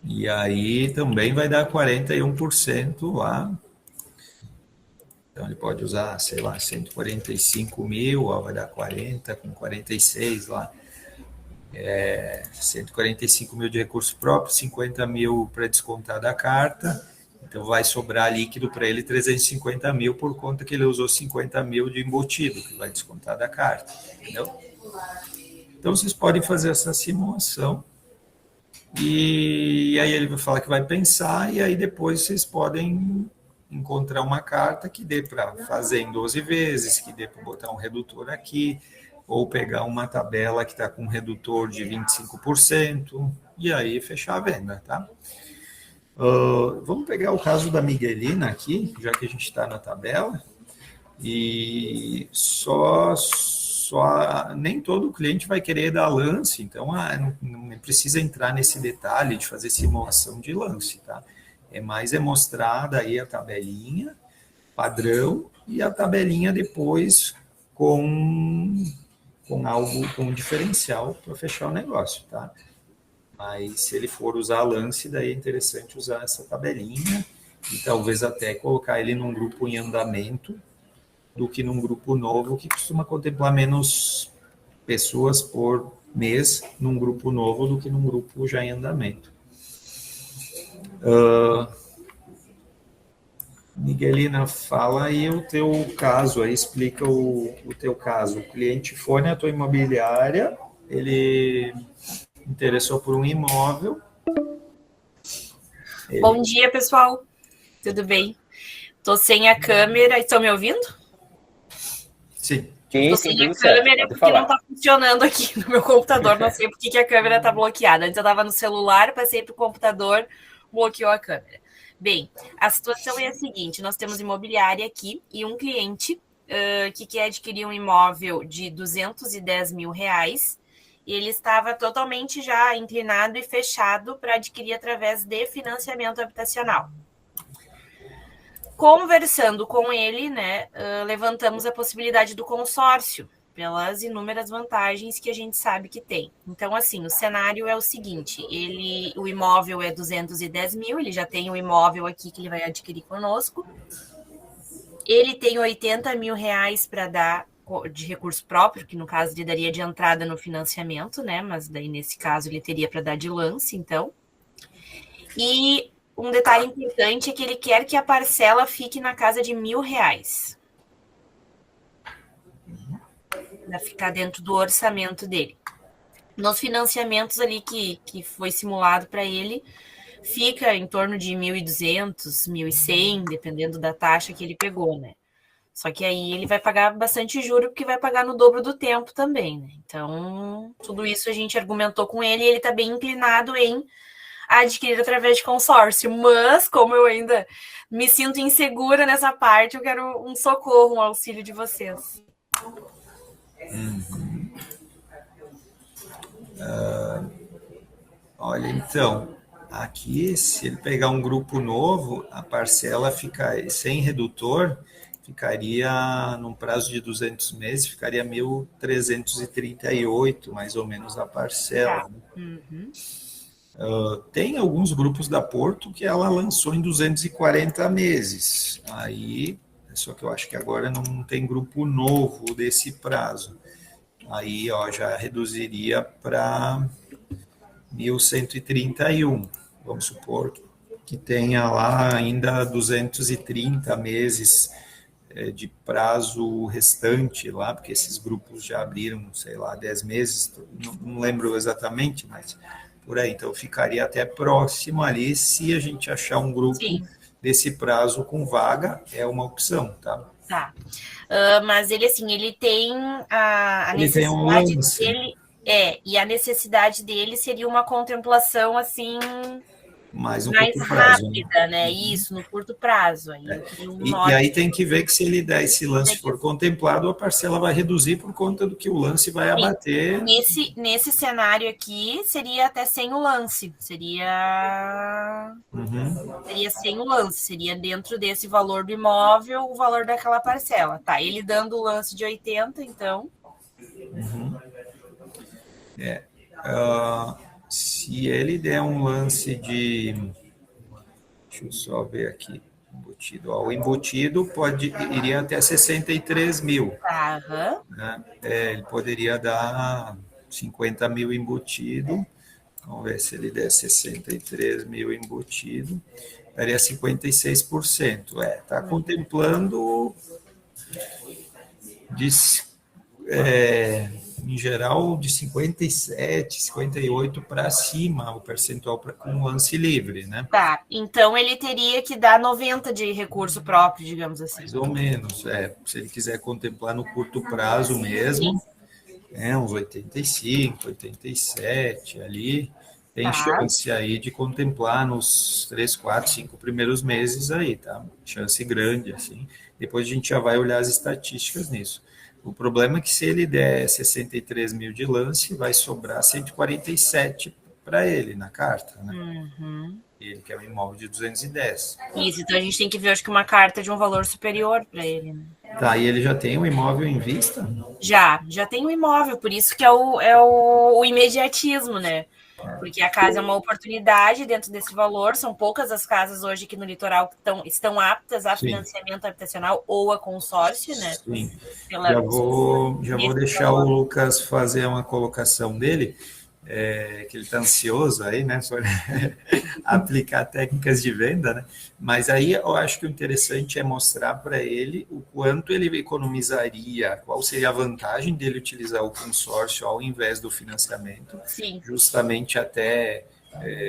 Speaker 1: e aí também vai dar 41% lá. Então, ele pode usar, sei lá, 145 mil, ó, vai dar 40, com 46 lá. 145 mil de recursos próprios, 50 mil para descontar da carta. Então, vai sobrar líquido para ele 350 mil por conta que ele usou 50 mil de embutido, que vai descontar da carta. Entendeu? Então, vocês podem fazer essa simulação. E aí ele vai falar que vai pensar, e aí depois vocês podem encontrar uma carta que dê para fazer em 12 vezes, que dê para botar um redutor aqui, ou pegar uma tabela que está com um redutor de 25%, e aí fechar a venda, tá? Vamos pegar o caso da Miguelina aqui, já que a gente está na tabela, e nem todo cliente vai querer dar lance, então não precisa entrar nesse detalhe de fazer simulação de lance, tá? É mais mostrar daí a tabelinha padrão e a tabelinha depois com algo, com um diferencial para fechar o negócio, tá? Mas se ele for usar lance, daí é interessante usar essa tabelinha e talvez até colocar ele num grupo em andamento do que num grupo novo, que costuma contemplar menos pessoas por mês num grupo novo do que num grupo já em andamento. Miguelina, fala aí o teu caso, aí explica o teu caso. O cliente foi na tua imobiliária, ele interessou por um imóvel.
Speaker 4: Bom dia, pessoal. Tudo bem? Estou sem a câmera. Estão me ouvindo?
Speaker 1: Sim.
Speaker 4: Estou sem a câmera porque não está funcionando aqui no meu computador. Não sei por que a câmera está bloqueada. Antes eu estava no celular, passei para o computador, bloqueou a câmera. Bem, a situação é a seguinte: nós temos imobiliária aqui e um cliente que quer adquirir um imóvel de 210 mil reais. E ele estava totalmente já inclinado e fechado para adquirir através de financiamento habitacional. Conversando com ele, né, levantamos a possibilidade do consórcio, pelas inúmeras vantagens que a gente sabe que tem. Então, assim, o cenário é o seguinte: o imóvel é 210 mil, ele já tem um imóvel aqui que ele vai adquirir conosco. Ele tem 80 mil reais para dar de recurso próprio, que no caso ele daria de entrada no financiamento, né? Mas daí nesse caso ele teria para dar de lance, então. E um detalhe importante é que ele quer que a parcela fique na casa de R$1.000. Para ficar dentro do orçamento dele. Nos financiamentos ali que foi simulado para ele, fica em torno de 1.200, 1.100, dependendo da taxa que ele pegou, né? Só que aí ele vai pagar bastante juro, porque vai pagar no dobro do tempo também, né? Então, tudo isso a gente argumentou com ele e ele está bem inclinado em adquirir através de consórcio. Mas, como eu ainda me sinto insegura nessa parte, eu quero um socorro, um auxílio de vocês.
Speaker 1: Olha, então, aqui, se ele pegar um grupo novo, a parcela fica sem redutor, ficaria, num prazo de 200 meses, ficaria 1.338, mais ou menos, a parcela.
Speaker 4: Tá. Uhum.
Speaker 1: Tem alguns grupos da Porto que ela lançou em 240 meses. Aí, só que eu acho que agora não tem grupo novo desse prazo. Aí, ó, já reduziria para 1.131. Vamos supor que tenha lá ainda 230 meses de prazo restante lá, porque esses grupos já abriram, sei lá, 10 meses, não lembro exatamente, mas por aí. Então, ficaria até próximo ali, se a gente achar um grupo desse prazo com vaga, é uma opção, tá?
Speaker 4: Tá. Mas ele, assim, ele tem a
Speaker 1: ele
Speaker 4: necessidade
Speaker 1: tem um lance.
Speaker 4: dele... e a necessidade dele seria uma contemplação, assim,
Speaker 1: mais no
Speaker 4: mais
Speaker 1: curto prazo.
Speaker 4: rápida, né? Isso, no curto prazo. Aí
Speaker 1: E aí tem que ver que se ele der esse lance for contemplado, a parcela vai reduzir por conta do que o lance vai abater.
Speaker 4: Nesse cenário aqui, seria até sem o lance. Seria sem o lance. Seria dentro desse valor do imóvel, o valor daquela parcela. Tá, ele dando o lance de 80, então...
Speaker 1: Se ele der um lance de... Deixa eu só ver aqui. Embutido. O embutido iria até 63 mil. Né? Ele poderia dar 50 mil embutido. Vamos ver se ele der 63 mil embutido. Daria 56%. Está contemplando em geral, de 57, 58 para cima, o percentual com lance livre, né?
Speaker 4: Tá, então ele teria que dar 90 de recurso próprio, digamos assim.
Speaker 1: Mais ou menos, se ele quiser contemplar no curto prazo mesmo, uns 85, 87 ali, tem chance aí de contemplar nos 3, 4, 5 primeiros meses aí, tá? Chance grande, assim. Depois a gente já vai olhar as estatísticas nisso. O problema é que se ele der 63 mil de lance, vai sobrar 147 para ele na carta, né? Ele quer um imóvel de 210.
Speaker 4: Isso, então a gente tem que ver, acho que uma carta de um valor superior para ele, né?
Speaker 1: Tá, e ele já tem um imóvel em vista?
Speaker 4: Já tem um imóvel, por isso que é o imediatismo, né? Porque a casa é uma oportunidade dentro desse valor, são poucas as casas hoje aqui no litoral que estão aptas a financiamento habitacional ou a consórcio, né?
Speaker 1: Sim, já vou deixar o Lucas fazer uma colocação dele, que ele está ansioso aí, né, sobre aplicar técnicas de venda, né? Mas aí eu acho que o interessante é mostrar para ele o quanto ele economizaria, qual seria a vantagem dele utilizar o consórcio ao invés do financiamento.
Speaker 4: Sim.
Speaker 1: Justamente até...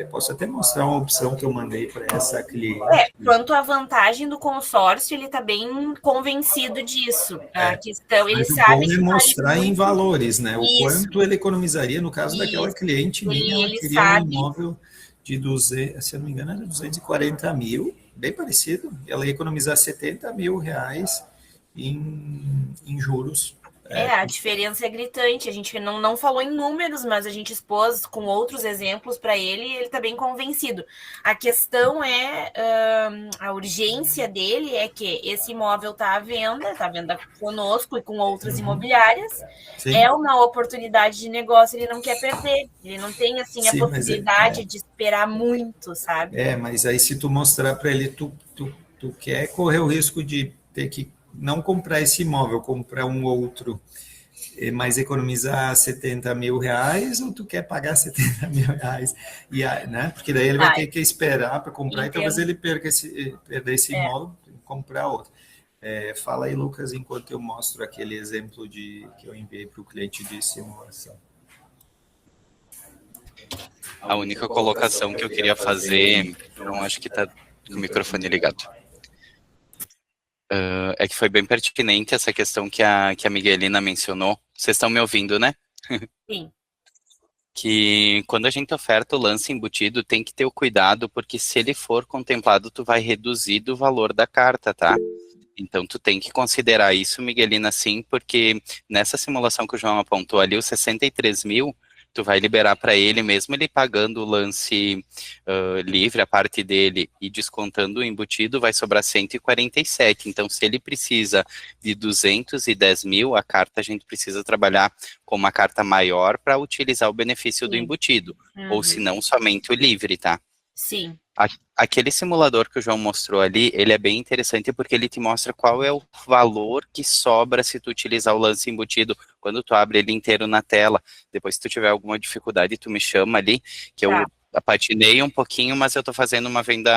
Speaker 1: posso até mostrar uma opção que eu mandei para essa cliente.
Speaker 4: Quanto à vantagem do consórcio, ele está bem convencido disso. A questão, ele sabe que
Speaker 1: mostrar em valores, né? O quanto ele economizaria, no caso daquela cliente minha, ela queria um imóvel de 200, se eu não me engano, era 240 mil, bem parecido. Ela ia economizar 70 mil reais em juros.
Speaker 4: A diferença é gritante. A gente não falou em números, mas a gente expôs com outros exemplos para ele e ele está bem convencido. A questão é, a urgência dele é que esse imóvel está à venda conosco e com outras imobiliárias. Sim. É uma oportunidade de negócio, ele não quer perder. Ele não tem assim a possibilidade de esperar muito, sabe?
Speaker 1: Mas aí se tu mostrar para ele, tu quer correr o risco de ter que não comprar esse imóvel, comprar um outro, mas economizar 70 mil reais, ou tu quer pagar 70 mil reais? Né? Porque daí ele vai ter que esperar para comprar, e talvez ele perder esse imóvel e comprar outro. Fala aí, Lucas, enquanto eu mostro aquele exemplo que eu enviei para o cliente de simulação.
Speaker 5: A única colocação que eu queria fazer, não acho que está com o microfone ligado. É que foi bem pertinente essa questão que a Miguelina mencionou. Vocês estão me ouvindo, né?
Speaker 4: Sim.
Speaker 5: Que quando a gente oferta o lance embutido, tem que ter o cuidado, porque se ele for contemplado, tu vai reduzir do valor da carta, tá? Então, tu tem que considerar isso, Miguelina, sim, porque nessa simulação que o João apontou ali, os 63 mil, tu vai liberar para ele, mesmo ele pagando o lance livre, a parte dele, e descontando o embutido, vai sobrar 147. Então, se ele precisa de 210 mil, a carta a gente precisa trabalhar com uma carta maior para utilizar o benefício do embutido. Ou se não, somente o livre, tá?
Speaker 4: Sim.
Speaker 5: Aquele simulador que o João mostrou ali, ele é bem interessante porque ele te mostra qual é o valor que sobra se tu utilizar o lance embutido. Quando tu abre ele inteiro na tela, depois se tu tiver alguma dificuldade, tu me chama ali, que eu patinei um pouquinho, mas eu tô fazendo uma venda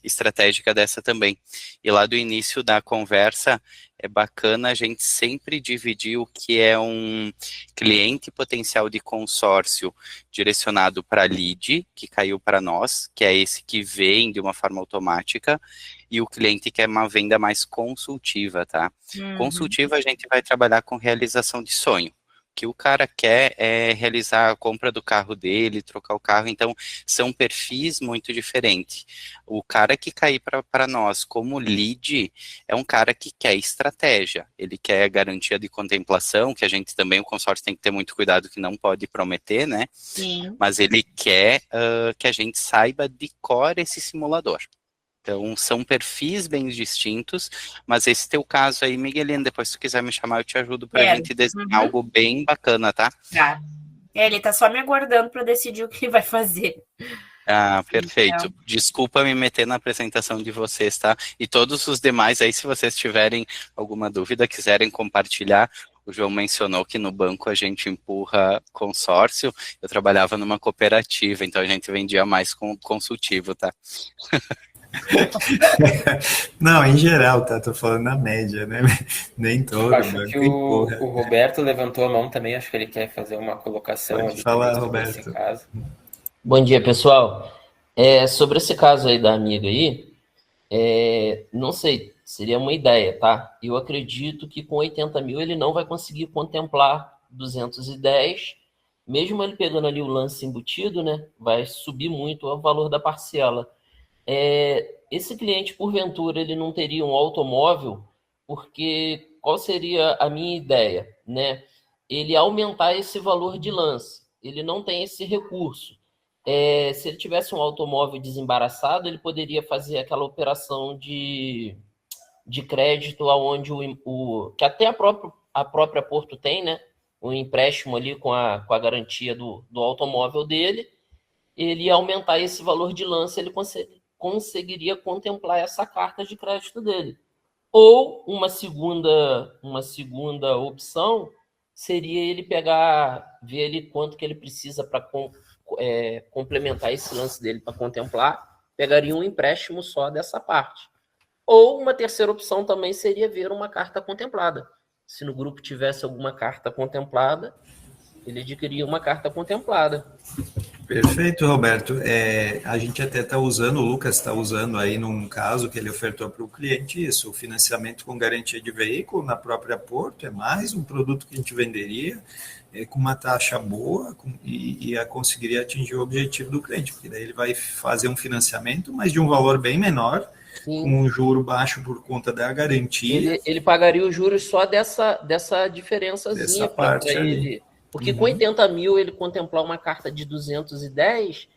Speaker 5: estratégica dessa também. E lá do início da conversa, é bacana a gente sempre dividir o que é um cliente potencial de consórcio direcionado para lead, que caiu para nós, que é esse que vem de uma forma automática, e o cliente que é uma venda mais consultiva, tá? Consultiva a gente vai trabalhar com realização de sonho, que o cara quer é realizar a compra do carro dele, trocar o carro, então são perfis muito diferentes. O cara que cair para nós como lead é um cara que quer estratégia, ele quer garantia de contemplação, que a gente também, o consórcio tem que ter muito cuidado que não pode prometer, né?
Speaker 4: Sim.
Speaker 5: Mas ele quer que a gente saiba de cor esse simulador. Então, são perfis bem distintos, mas esse teu caso aí, Miguelino, depois se tu quiser me chamar, eu te ajudo para a gente desenhar algo bem bacana, tá?
Speaker 4: Tá. Ele tá só me aguardando para decidir o que ele vai fazer.
Speaker 5: Ah, perfeito. Desculpa me meter na apresentação de vocês, tá? E todos os demais aí, se vocês tiverem alguma dúvida, quiserem compartilhar, o João mencionou que no banco a gente empurra consórcio, eu trabalhava numa cooperativa, então a gente vendia mais consultivo, tá?
Speaker 1: Não, em geral, tá? Tô falando na média, né? Nem todo.
Speaker 2: Acho que o Roberto levantou a mão também, acho que ele quer fazer uma colocação.
Speaker 1: Pode falar, Roberto.
Speaker 2: Caso.
Speaker 6: Bom dia, pessoal. Sobre esse caso aí da amiga aí, não sei, seria uma ideia, tá? Eu acredito que com 80 mil ele não vai conseguir contemplar 210, mesmo ele pegando ali o lance embutido, né? Vai subir muito o valor da parcela. Esse cliente, porventura, ele não teria um automóvel, porque qual seria a minha ideia, né? Ele aumentar esse valor de lance. Ele não tem esse recurso. Se ele tivesse um automóvel desembaraçado, ele poderia fazer aquela operação de crédito, onde que até a própria Porto tem, né? Um empréstimo ali com a garantia do automóvel dele. Ele ia aumentar esse valor de lance, ele conseguiria contemplar essa carta de crédito dele. Ou uma segunda opção seria ele ver ali quanto que ele precisa para complementar esse lance dele para contemplar, pegaria um empréstimo só dessa parte. Ou uma terceira opção também seria ver uma carta contemplada. Se no grupo tivesse alguma carta contemplada, ele adquiria uma carta contemplada.
Speaker 1: Perfeito, Roberto. A gente até está usando, o Lucas está usando aí num caso que ele ofertou para o cliente isso, o financiamento com garantia de veículo na própria Porto, é mais um produto que a gente venderia com uma taxa boa e conseguiria atingir o objetivo do cliente, porque daí ele vai fazer um financiamento, mas de um valor bem menor, sim, com um juro baixo por conta da garantia.
Speaker 6: Ele pagaria os juros só dessa diferençazinha para ele. Porque com 80 mil ele contemplar uma carta de 210,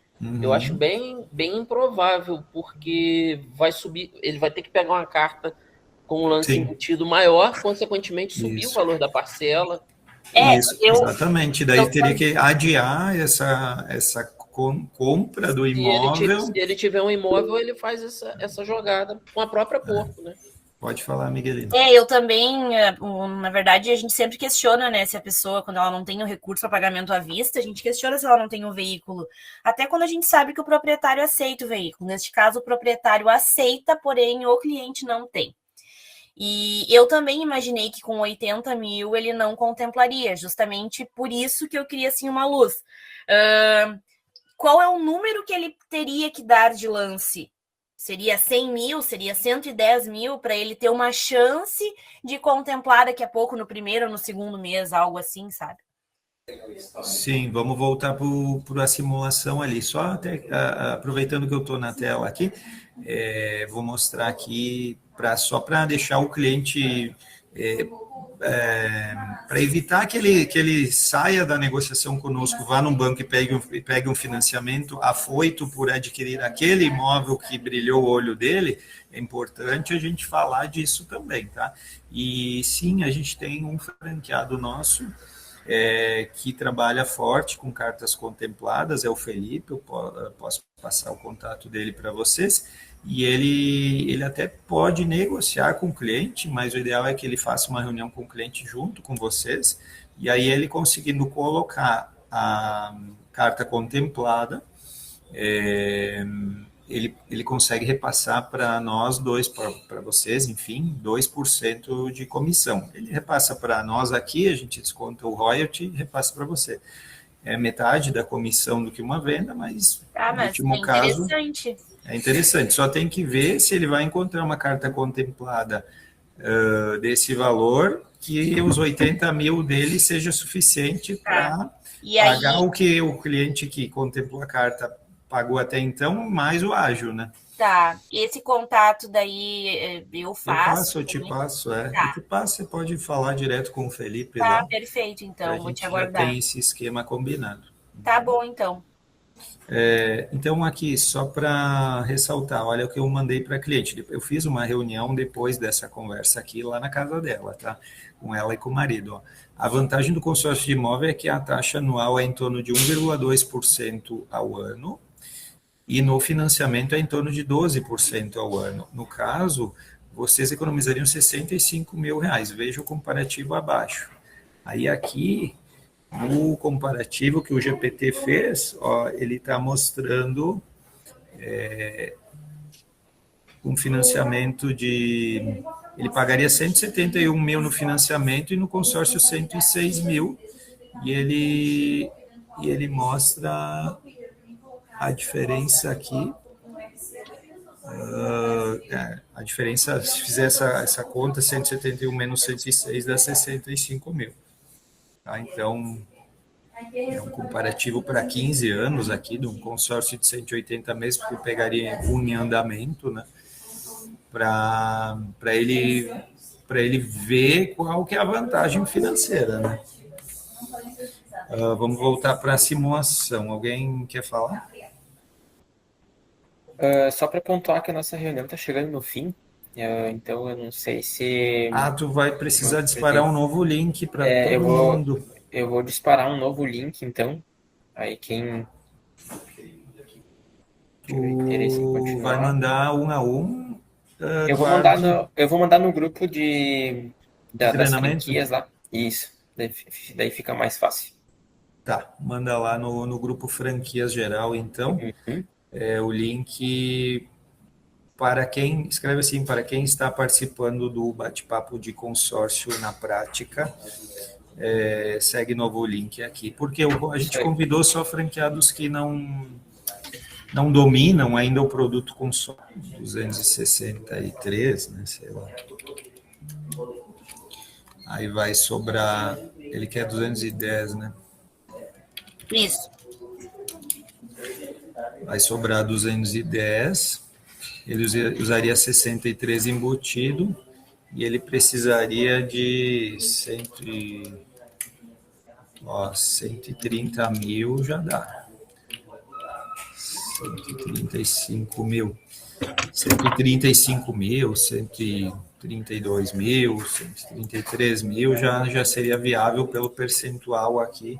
Speaker 6: eu acho bem improvável, porque vai subir, ele vai ter que pegar uma carta com um lance embutido maior, consequentemente subir o valor da parcela.
Speaker 1: Exatamente, daí teria que adiar essa compra do imóvel.
Speaker 6: Se ele tiver um imóvel, ele faz essa jogada com a própria Porto, né?
Speaker 1: Pode falar, Miguelino.
Speaker 4: Eu também, na verdade, a gente sempre questiona, né, se a pessoa, quando ela não tem o recurso para pagamento à vista, a gente questiona se ela não tem o veículo. Até quando a gente sabe que o proprietário aceita o veículo. Neste caso, o proprietário aceita, porém o cliente não tem. E eu também imaginei que com 80 mil ele não contemplaria, justamente por isso que eu queria, assim, uma luz. Qual é o número que ele teria que dar de lance? Seria 100 mil, seria 110 mil para ele ter uma chance de contemplar daqui a pouco no primeiro ou no segundo mês, algo assim, sabe?
Speaker 1: Sim, vamos voltar para a simulação ali. Só até, aproveitando que eu estou na tela aqui, vou mostrar aqui só para deixar o cliente... para evitar que ele saia da negociação conosco, vá num banco e pegue um financiamento afoito por adquirir aquele imóvel que brilhou o olho dele, é importante a gente falar disso também, tá? E sim, a gente tem um franqueado nosso que trabalha forte com cartas contempladas, é o Felipe, eu posso passar o contato dele para vocês, e ele até pode negociar com o cliente, mas o ideal é que ele faça uma reunião com o cliente junto com vocês, e aí ele conseguindo colocar a carta contemplada, ele consegue repassar para nós dois, para vocês, enfim, 2% de comissão. Ele repassa para nós aqui, a gente desconta o royalty e repassa para você. É metade da comissão do que uma venda, mas no último caso... É interessante, só tem que ver se ele vai encontrar uma carta contemplada desse valor que os 80 mil dele seja suficiente para
Speaker 4: E aí,
Speaker 1: pagar o que o cliente que contemplou a carta pagou até então, mais o ágio, né?
Speaker 4: tá. Esse contato daí eu faço.
Speaker 1: Eu te passo,
Speaker 4: Tá.
Speaker 1: Eu te passo, você pode falar direto com o Felipe
Speaker 4: Tá,
Speaker 1: lá.
Speaker 4: perfeito,
Speaker 1: A
Speaker 4: então. Vou
Speaker 1: gente
Speaker 4: te
Speaker 1: já
Speaker 4: aguardar.
Speaker 1: tem esse esquema combinado.
Speaker 4: Tá bom, então.
Speaker 1: Então, aqui, só para ressaltar, olha o que eu mandei para a cliente. Eu fiz uma reunião depois dessa conversa aqui, lá na casa dela, tá? Com ela e com o marido. Ó. A vantagem do consórcio de imóvel é que a taxa anual é em torno de 1,2% ao ano, e no financiamento é em torno de 12% ao ano. No caso, vocês economizariam 65 mil reais. Veja o comparativo abaixo. Aí aqui, no comparativo que o GPT fez, ó, ele está mostrando um financiamento de... Ele pagaria 171 mil no financiamento e no consórcio 106 mil. E ele mostra a diferença aqui. A diferença, se fizer essa conta, 171 menos 106 dá 65 mil. Tá? Então, é um comparativo para 15 anos aqui, de um consórcio de 180 meses, porque pegaria um em andamento, né? Para ele ver qual que é a vantagem financeira, né? Vamos voltar para a simulação. Alguém quer falar?
Speaker 2: Só para pontuar que a nossa reunião está chegando no fim, então eu não sei se...
Speaker 1: Tu vai precisar disparar um novo link para todo mundo.
Speaker 2: Eu vou disparar um novo link, então. Aí quem tiver interesse em continuar...
Speaker 1: Vai mandar um a um.
Speaker 2: Eu vou mandar no grupo das franquias lá. Isso. Daí fica mais fácil.
Speaker 1: Tá, manda lá no grupo Franquias Geral, então.
Speaker 2: Uhum.
Speaker 1: O link para quem, escreve assim, para quem está participando do bate-papo de consórcio na prática, segue novo link aqui, porque a gente convidou só franqueados que não dominam ainda o produto consórcio, 263, né, sei lá. Aí vai sobrar, ele quer 210, né?
Speaker 4: Isso.
Speaker 1: Vai sobrar 210, ele usaria 63 embutido e ele precisaria de 130 mil já dá. 135 mil. 135 mil, 132 mil, 133 mil já seria viável pelo percentual aqui,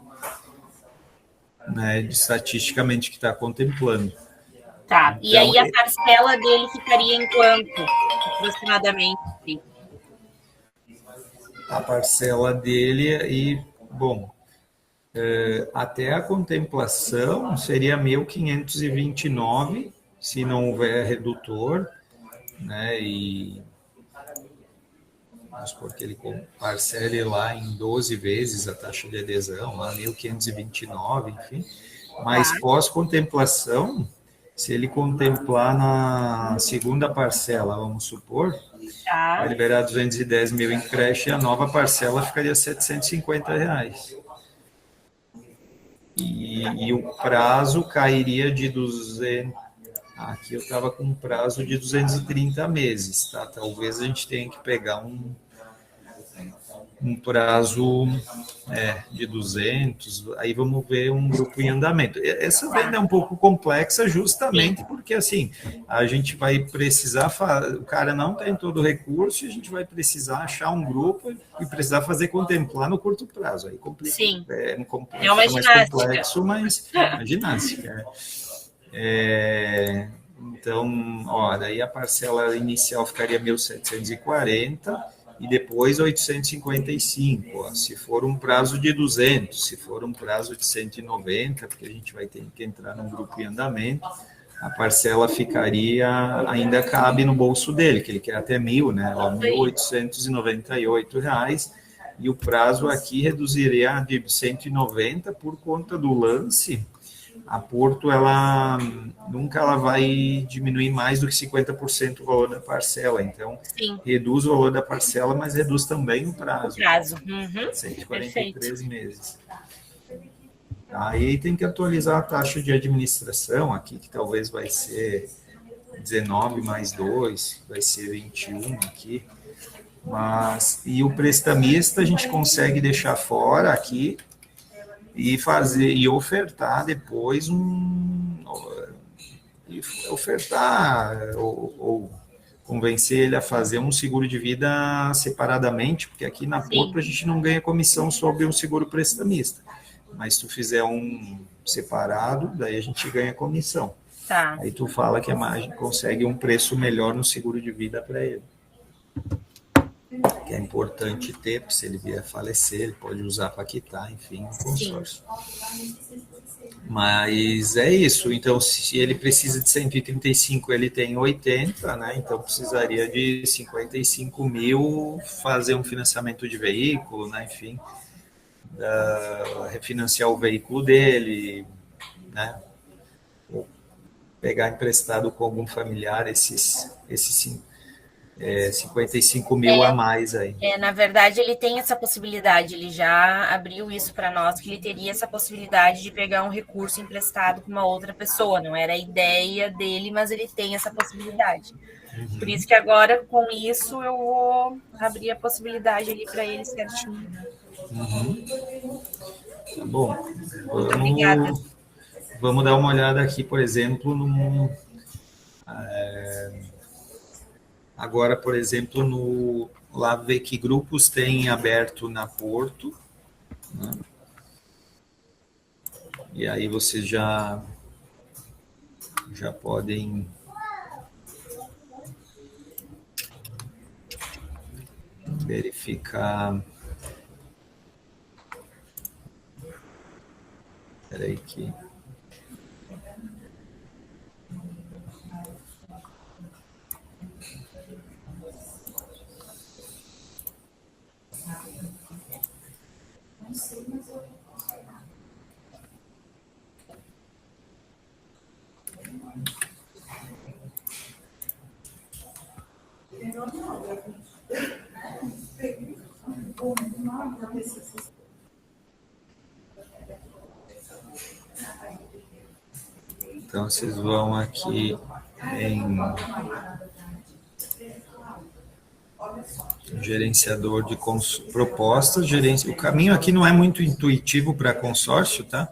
Speaker 1: né, estatisticamente que está contemplando.
Speaker 4: Tá, e aí a parcela dele ficaria em quanto, aproximadamente?
Speaker 1: A parcela dele, até a contemplação seria 1.529, se não houver redutor, né, e vamos supor que ele parcele lá em 12 vezes a taxa de adesão, lá 1.529, enfim, mas pós-contemplação, se ele contemplar na segunda parcela, vamos supor, vai liberar 210 mil em creche e a nova parcela ficaria R$ 750. E o prazo cairia de 200... Aqui eu estava com um prazo de 230 meses, tá? Talvez a gente tenha que pegar um prazo de 200, aí vamos ver um grupo em andamento. Essa venda é um pouco complexa justamente porque, assim, a gente vai precisar, o cara não tem todo o recurso e a gente vai precisar achar um grupo e precisar fazer contemplar no curto prazo. Aí complica.
Speaker 4: Sim.
Speaker 1: É
Speaker 4: uma ginástica.
Speaker 1: Complexo, mas é ginástica. Então, daí a parcela inicial ficaria 1.740 e depois 855, se for um prazo de 200, se for um prazo de 190, porque a gente vai ter que entrar num grupo em andamento, a parcela ainda cabe no bolso dele, que ele quer até 1.000, né? R$ 1.898, e o prazo aqui reduziria de 190 por conta do lance, a Porto, ela nunca vai diminuir mais do que 50% o valor da parcela. Então,
Speaker 4: Sim.
Speaker 1: reduz o valor da parcela, mas reduz também o prazo.
Speaker 4: O prazo. Uhum.
Speaker 1: 143
Speaker 4: Perfeito.
Speaker 1: meses. Aí tem que atualizar a taxa de administração aqui, que talvez vai ser 19 mais 2, vai ser 21 aqui. E o prestamista a gente consegue deixar fora aqui e fazer e ofertar depois ou convencer ele a fazer um seguro de vida separadamente, porque aqui na Porto a gente não ganha comissão sobre um seguro prestamista. Mas se tu fizer um separado, daí a gente ganha comissão.
Speaker 4: Tá.
Speaker 1: Aí tu fala que a margem consegue um preço melhor no seguro de vida para ele. Que é importante ter, porque se ele vier a falecer, ele pode usar para quitar, enfim, um consórcio. Mas é isso. Então, se ele precisa de 135, ele tem 80, né? Então precisaria de 55 mil fazer um financiamento de veículo, né? Enfim, refinanciar o veículo dele, né? Ou pegar emprestado com algum familiar esses 55 mil a mais aí.
Speaker 4: Na verdade, ele tem essa possibilidade, ele já abriu isso para nós, que ele teria essa possibilidade de pegar um recurso emprestado com uma outra pessoa. Não era a ideia dele, mas ele tem essa possibilidade. Uhum. Por isso que agora, com isso, eu vou abrir a possibilidade ali para ele certinho.
Speaker 1: Uhum. Tá bom.
Speaker 4: Obrigada.
Speaker 1: Vamos dar uma olhada aqui, por exemplo, agora, por exemplo, lá ver que grupos tem aberto na Porto, né? E aí vocês já podem verificar. Espera aí que... Então, vocês vão aqui em gerenciador de propostas. O caminho aqui não é muito intuitivo para consórcio, tá?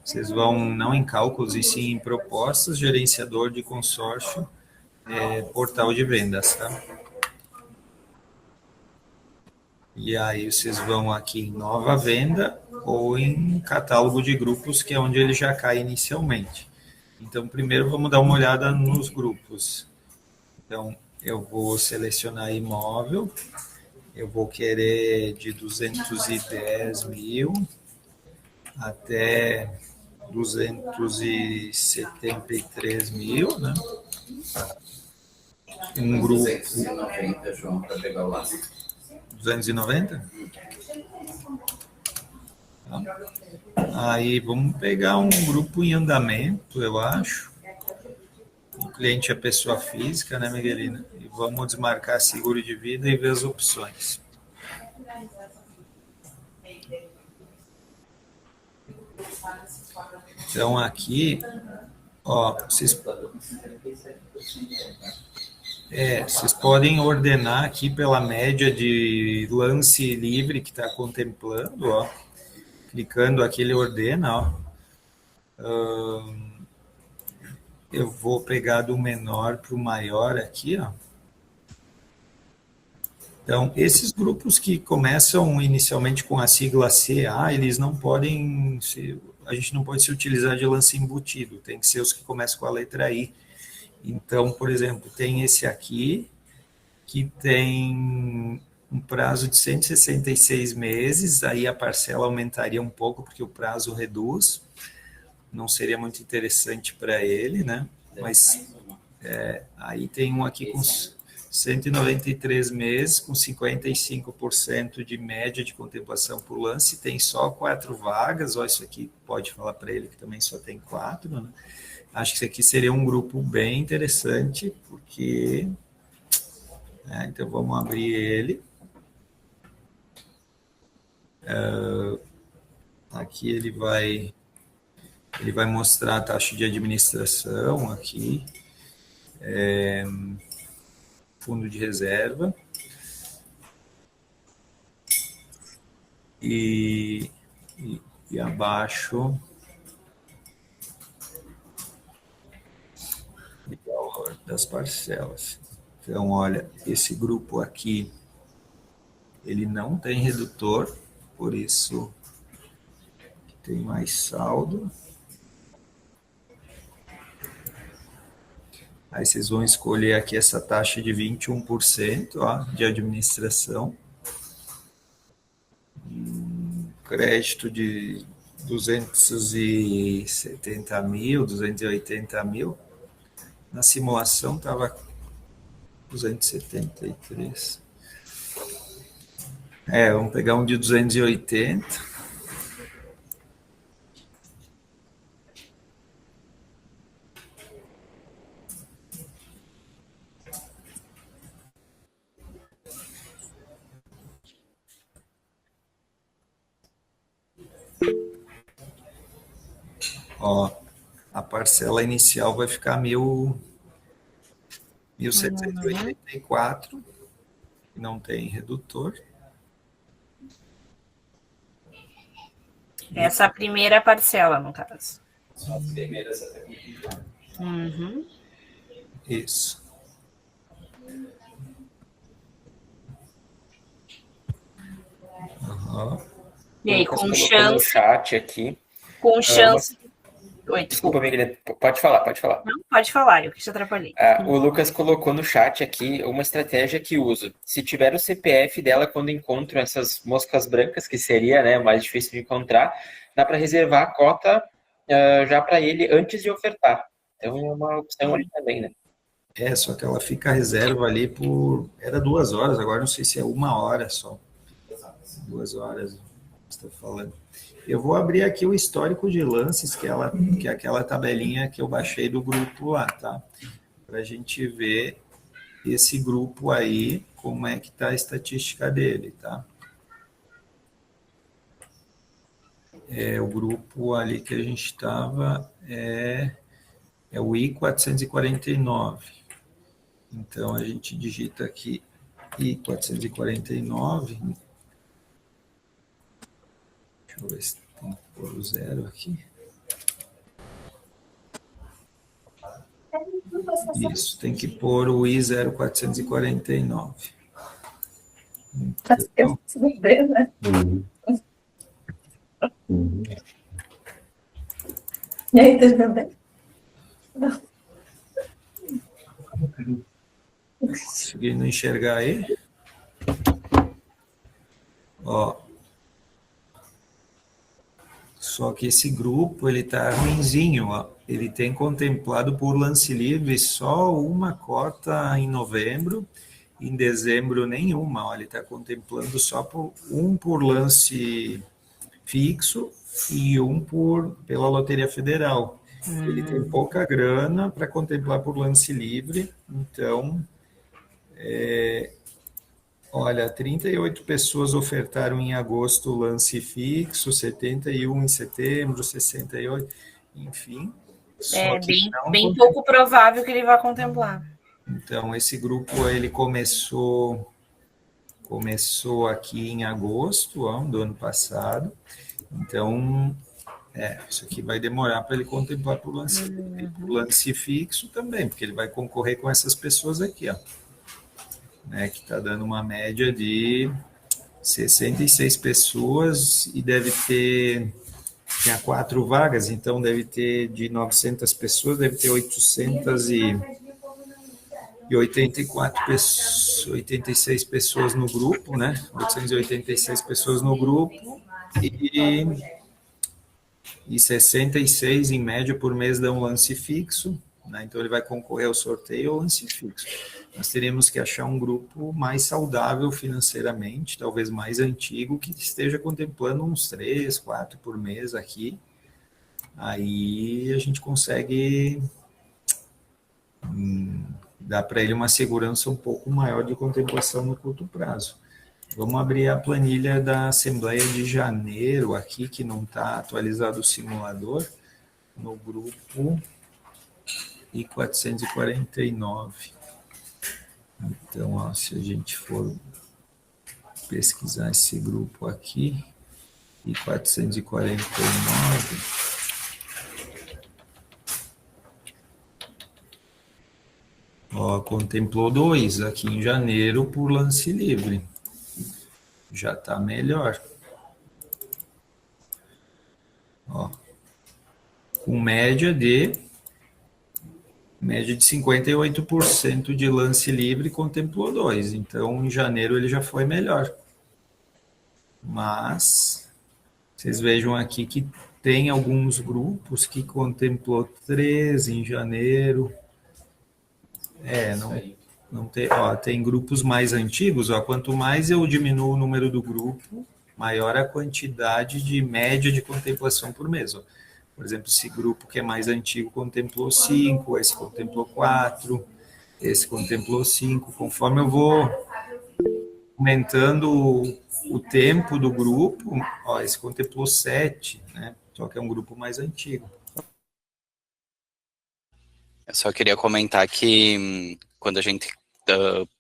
Speaker 1: Vocês vão não em cálculos, e sim em propostas, gerenciador de consórcio, portal de vendas, tá? E aí vocês vão aqui em nova venda ou em catálogo de grupos, que é onde ele já cai inicialmente. Então, primeiro vamos dar uma olhada nos grupos. Então, eu vou selecionar imóvel, eu vou querer de 210 mil até 273 mil, né? Um grupo...
Speaker 7: 290, João, para pegar o lado.
Speaker 1: 290? Aí vamos pegar um grupo em andamento, eu acho. O cliente é pessoa física, né, Miguelina? E vamos desmarcar seguro de vida e ver as opções. Então aqui, ó, vocês podem ordenar aqui pela média de lance livre que está contemplando, ó. Clicando aqui, ele ordena, ó. Eu vou pegar do menor para o maior aqui, ó. Então, esses grupos que começam inicialmente com a sigla CA, eles não podem a gente não pode se utilizar de lance embutido, tem que ser os que começam com a letra I. Então, por exemplo, tem esse aqui, que tem um prazo de 166 meses, aí a parcela aumentaria um pouco, porque o prazo reduz, não seria muito interessante para ele, né? Mas aí tem um aqui com 193 meses, com 55% de média de contemplação por lance, tem só 4 vagas. Ó, isso aqui pode falar para ele que também só tem 4, né? Acho que isso aqui seria um grupo bem interessante, porque... então, vamos abrir ele. Aqui ele vai mostrar a taxa de administração aqui, fundo de reserva, e abaixo o valor das parcelas. Então, olha, esse grupo aqui, ele não tem redutor, por isso tem mais saldo. Aí vocês vão escolher aqui essa taxa de 21%, ó, de administração. Crédito de 270 mil, 280 mil. Na simulação estava 273. Vamos pegar um de 280. Ó, a parcela inicial vai ficar 1.784, não tem redutor.
Speaker 4: Essa primeira parcela, no caso.
Speaker 7: Só a primeira, essa
Speaker 4: Uhum.
Speaker 1: Isso. Uhum.
Speaker 4: E aí,
Speaker 2: Lucas
Speaker 4: com
Speaker 2: colocou
Speaker 4: chance...
Speaker 2: no chat aqui.
Speaker 4: Com chance... Oi,
Speaker 2: Desculpa, Miguel. Pode falar.
Speaker 4: Não, pode falar, eu que te atrapalhei.
Speaker 2: O Lucas colocou no chat aqui uma estratégia que uso. Se tiver o CPF dela quando encontro essas moscas brancas, que seria, né, mais difícil de encontrar, dá para reservar a cota já para ele antes de ofertar. Então é uma opção ali também, né?
Speaker 1: Só que ela fica a reserva ali por... Era 2 horas, agora não sei se é 1 hora só. 2 horas, estou falando. Eu vou abrir aqui o histórico de lances, que é aquela tabelinha que eu baixei do grupo lá, tá? Para a gente ver esse grupo aí, como é que está a estatística dele, tá? O grupo ali que a gente estava é o I449. Então, a gente digita aqui I449... Deixa eu ver se tem que pôr o 0 aqui. Isso, tem que pôr o I0449. Então,
Speaker 8: E aí, tá vendo bem?
Speaker 1: conseguindo enxergar aí? Ó. Só que esse grupo, ele tá ruinzinho, ó. Ele tem contemplado por lance livre só uma cota em novembro, em dezembro nenhuma, ó. Ele está contemplando só por lance fixo e pela Loteria Federal. Ele tem pouca grana para contemplar por lance livre, então, olha, 38 pessoas ofertaram em agosto lance fixo, 71 em setembro, 68, enfim.
Speaker 4: Bem pouco provável que ele vá contemplar.
Speaker 1: Então, esse grupo, ele começou aqui em agosto do ano passado, então, isso aqui vai demorar para ele contemplar por lance fixo também, porque ele vai concorrer com essas pessoas aqui, ó. Né, que está dando uma média de 66 pessoas e deve ter, tinha 4 vagas, então deve ter de 900 pessoas, deve ter 86 pessoas no grupo, né? 886 pessoas no grupo e 66 em média por mês dão lance fixo, né? Então ele vai concorrer ao sorteio ou lance fixo. Nós teríamos que achar um grupo mais saudável financeiramente, talvez mais antigo, que esteja contemplando uns 3, 4 por mês aqui. Aí a gente consegue dar para ele uma segurança um pouco maior de contemplação no curto prazo. Vamos abrir a planilha da Assembleia de janeiro aqui, que não está atualizado o simulador, no grupo I449. Então, ó, se a gente for pesquisar esse grupo aqui, I449, ó, contemplou 2 aqui em janeiro por lance livre. Já está melhor. Ó, com média de 58% de lance livre, contemplou 2. Então, em janeiro ele já foi melhor. Mas, vocês vejam aqui que tem alguns grupos que contemplou 3 em janeiro. Não tem, ó, tem grupos mais antigos, ó, quanto mais eu diminuo o número do grupo, maior a quantidade de média de contemplação por mês. Ó. Por exemplo, esse grupo que é mais antigo contemplou 5, esse contemplou 4, esse contemplou 5. Conforme eu vou aumentando o tempo do grupo, ó, esse contemplou 7, né? Só que é um grupo mais antigo.
Speaker 5: Eu só queria comentar que quando a gente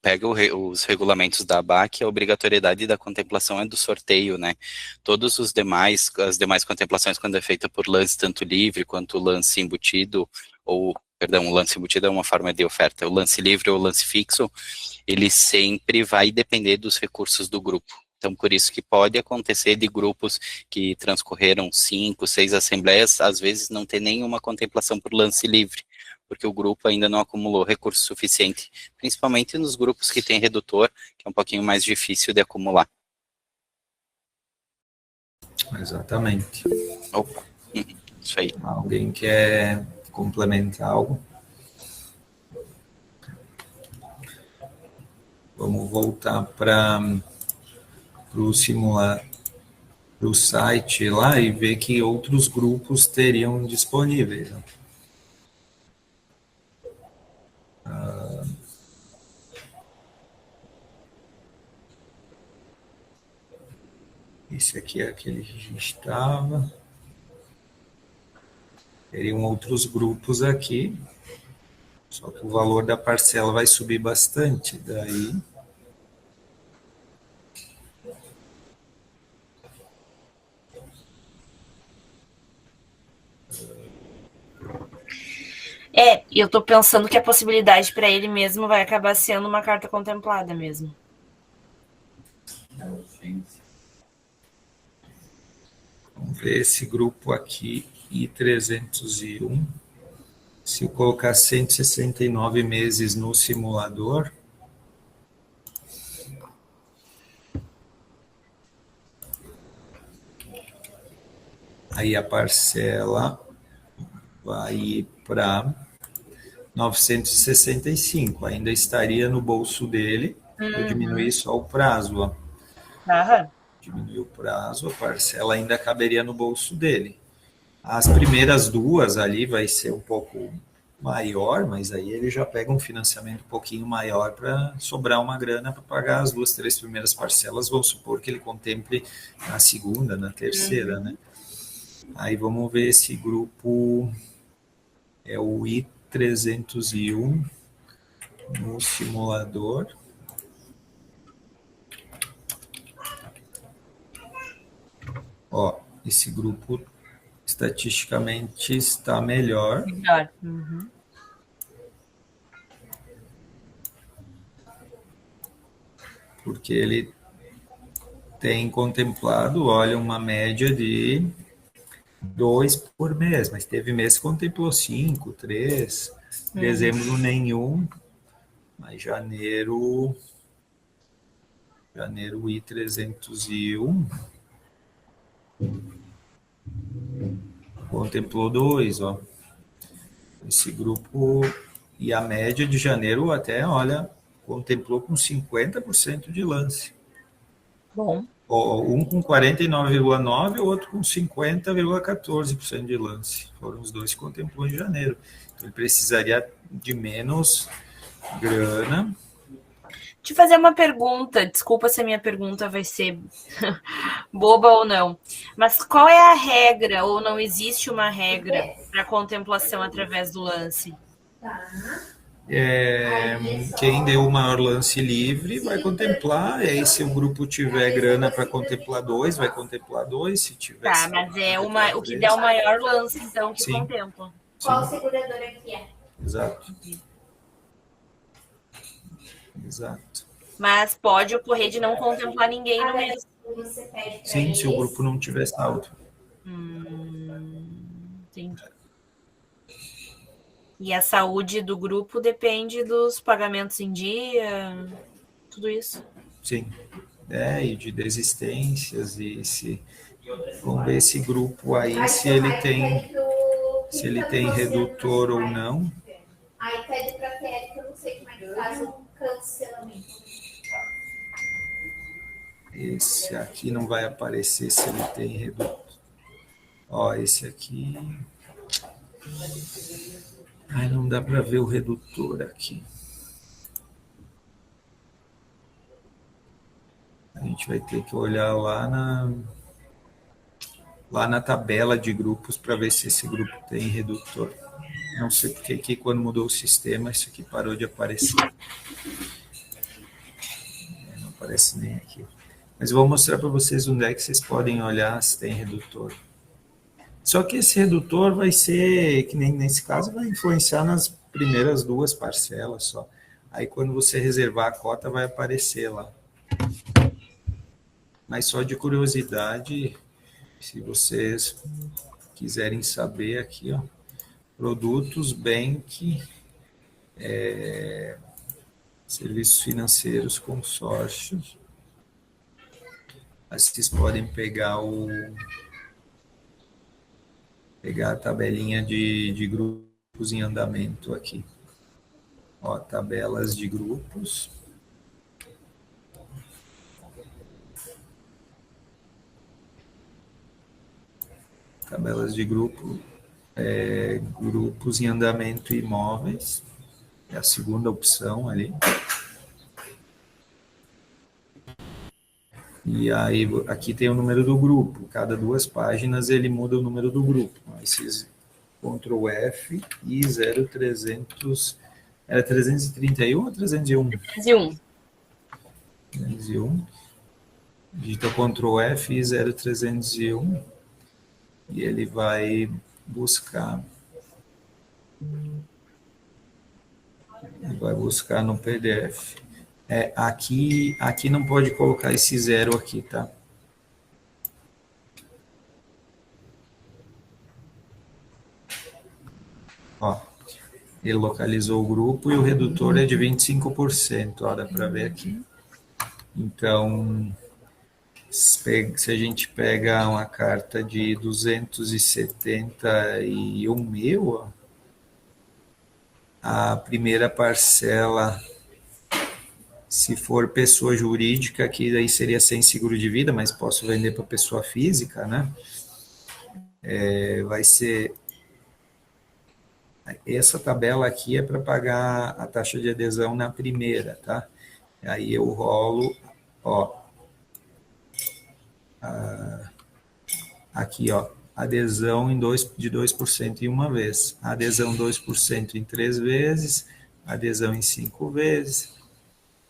Speaker 5: pega os regulamentos da ABAC, a obrigatoriedade da contemplação é do sorteio, né? Todos as demais contemplações, quando é feita por lance tanto livre quanto lance embutido, o lance embutido é uma forma de oferta, o lance livre ou lance fixo, ele sempre vai depender dos recursos do grupo. Então, por isso que pode acontecer de grupos que transcorreram 5, 6 assembleias, às vezes não ter nenhuma contemplação por lance livre, porque o grupo ainda não acumulou recurso suficiente, principalmente nos grupos que tem redutor, que é um pouquinho mais difícil de acumular.
Speaker 1: Exatamente.
Speaker 5: Opa, isso aí.
Speaker 1: Alguém quer complementar algo? Vamos voltar para o simular, para o site lá e ver que outros grupos teriam disponíveis. Né? Esse aqui é aquele que a gente estava. Teriam outros grupos aqui, só que o valor da parcela vai subir bastante. Daí,
Speaker 4: eu tô pensando que a possibilidade para ele mesmo vai acabar sendo uma carta contemplada mesmo.
Speaker 1: Vamos ver esse grupo aqui, I301. Se eu colocar 169 meses no simulador, aí a parcela vai ir para 965. Ainda estaria no bolso dele. Eu diminuí só o prazo. Ó. Diminuir o prazo, a parcela ainda caberia no bolso dele. As primeiras 2 ali vai ser um pouco maior, mas aí ele já pega um financiamento um pouquinho maior para sobrar uma grana para pagar as 2, 3 primeiras parcelas. Vamos supor que ele contemple na segunda, na terceira, né? Aí vamos ver esse grupo, é o I301 no simulador. Ó, esse grupo estatisticamente está melhor. Porque ele tem contemplado, olha, uma média de 2 por mês, mas teve mês que contemplou 5, 3, dezembro nenhum, mas janeiro I301 contemplou 2, ó. Esse grupo, e a média de janeiro até, olha, contemplou com 50% de lance.
Speaker 4: Bom.
Speaker 1: Um com 49,9%, o outro com 50,14% de lance. Foram os dois que contemplou em janeiro. Então, ele precisaria de menos grana.
Speaker 4: Te fazer uma pergunta, desculpa se a minha pergunta vai ser boba ou não, mas qual é a regra, ou não existe uma regra para contemplação através do lance?
Speaker 1: Quem deu o maior lance livre vai contemplar, e aí se o grupo tiver grana para contemplar 2, vai contemplar 2, se tiver...
Speaker 4: Tá, mas é o que der o maior lance, então, que
Speaker 1: Sim.
Speaker 4: contempla.
Speaker 8: Qual seguradora que é?
Speaker 1: Exato. Exato.
Speaker 4: Mas pode ocorrer de não contemplar ninguém no mesmo.
Speaker 1: Sim, se o grupo não tiver saldo.
Speaker 4: Entendi. E a saúde do grupo depende dos pagamentos em dia, tudo isso.
Speaker 1: Sim. E de desistências, e se... Vamos ver esse grupo aí, se ele tem redutor ou não.
Speaker 8: Aí pede para a Kelly, que eu não sei como é que faz o cancelamento.
Speaker 1: Esse aqui não vai aparecer se ele tem redutor. Ó, esse aqui... Ai, não dá para ver o redutor aqui. A gente vai ter que olhar lá na tabela de grupos para ver se esse grupo tem redutor. Não sei porque aqui, quando mudou o sistema, isso aqui parou de aparecer. Não aparece nem aqui. Mas eu vou mostrar para vocês onde é que vocês podem olhar se tem redutor. Só que esse redutor vai ser, que nem nesse caso, vai influenciar nas primeiras 2 parcelas só. Aí quando você reservar a cota, vai aparecer lá. Mas só de curiosidade, se vocês quiserem saber aqui, ó, produtos, bank, serviços financeiros, consórcios. Aí vocês podem pegar a tabelinha de grupos em andamento aqui. Ó, tabelas de grupos. Tabelas de grupo, grupos em andamento imóveis. É a segunda opção ali. E aí, aqui tem o número do grupo. Cada 2 páginas ele muda o número do grupo. Esses Ctrl F e 0300. Era 331 ou 301?
Speaker 4: 301.
Speaker 1: 301. Digita Ctrl F e 0301. E ele vai buscar. Ele vai buscar no PDF. Aqui não pode colocar esse 0 aqui, tá? Ó, ele localizou o grupo e o redutor é de 25%, ó, dá para ver aqui. Então, se a gente pega uma carta de 271 mil, ó, a primeira parcela, se for pessoa jurídica, que daí seria sem seguro de vida, mas posso vender para pessoa física, né? Vai ser... Essa tabela aqui é para pagar a taxa de adesão na primeira, tá? Aí eu rolo, ó. Aqui, ó. Adesão de 2% em uma vez. Adesão 2% em 3 vezes. Adesão em 5 vezes.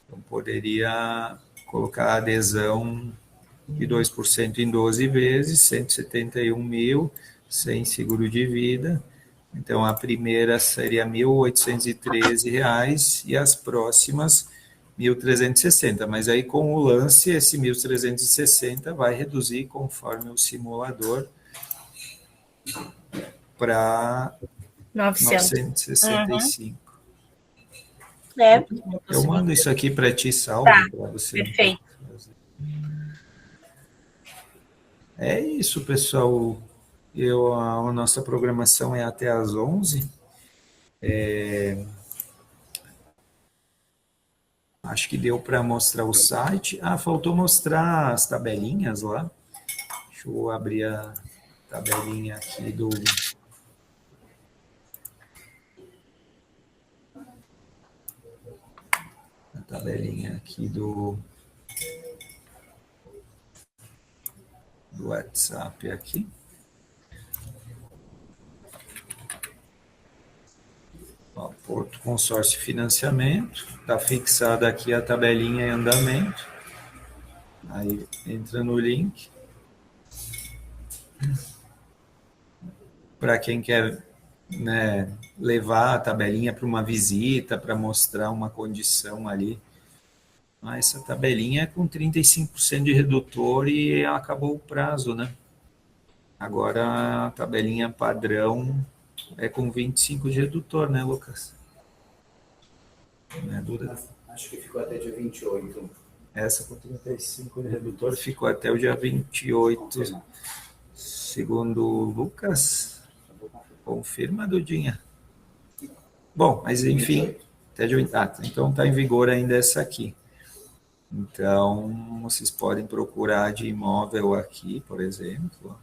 Speaker 1: Então, poderia colocar adesão de 2% em 12 vezes, 171 mil, sem seguro de vida. Então, a primeira seria R$ 1.813 e as próximas R$ 1.360. Mas aí, com o lance, esse 1.360 vai reduzir conforme o simulador para 965. Eu mando isso aqui para ti, salvo,
Speaker 4: tá,
Speaker 1: para você.
Speaker 4: Perfeito.
Speaker 1: É isso, pessoal. A nossa programação é até às 11. Acho que deu para mostrar o site. Faltou mostrar as tabelinhas lá. Deixa eu abrir a tabelinha aqui do... A tabelinha aqui do WhatsApp aqui. Ó, Porto Consórcio Financiamento. Está fixada aqui a tabelinha em andamento. Aí entra no link. Para quem quer, né, levar a tabelinha para uma visita, para mostrar uma condição ali. Mas essa tabelinha é com 35% de redutor e acabou o prazo, né? Agora a tabelinha padrão é com 25 de redutor, né, Lucas? Não é dúvida?
Speaker 7: Acho que ficou até dia 28.
Speaker 1: Essa com 35 de redutor ficou até o dia 28. Segundo o Lucas. Confirma, Dudinha. Bom, mas enfim, até dia 20. Então está em vigor ainda essa aqui. Então, vocês podem procurar de imóvel aqui, por exemplo.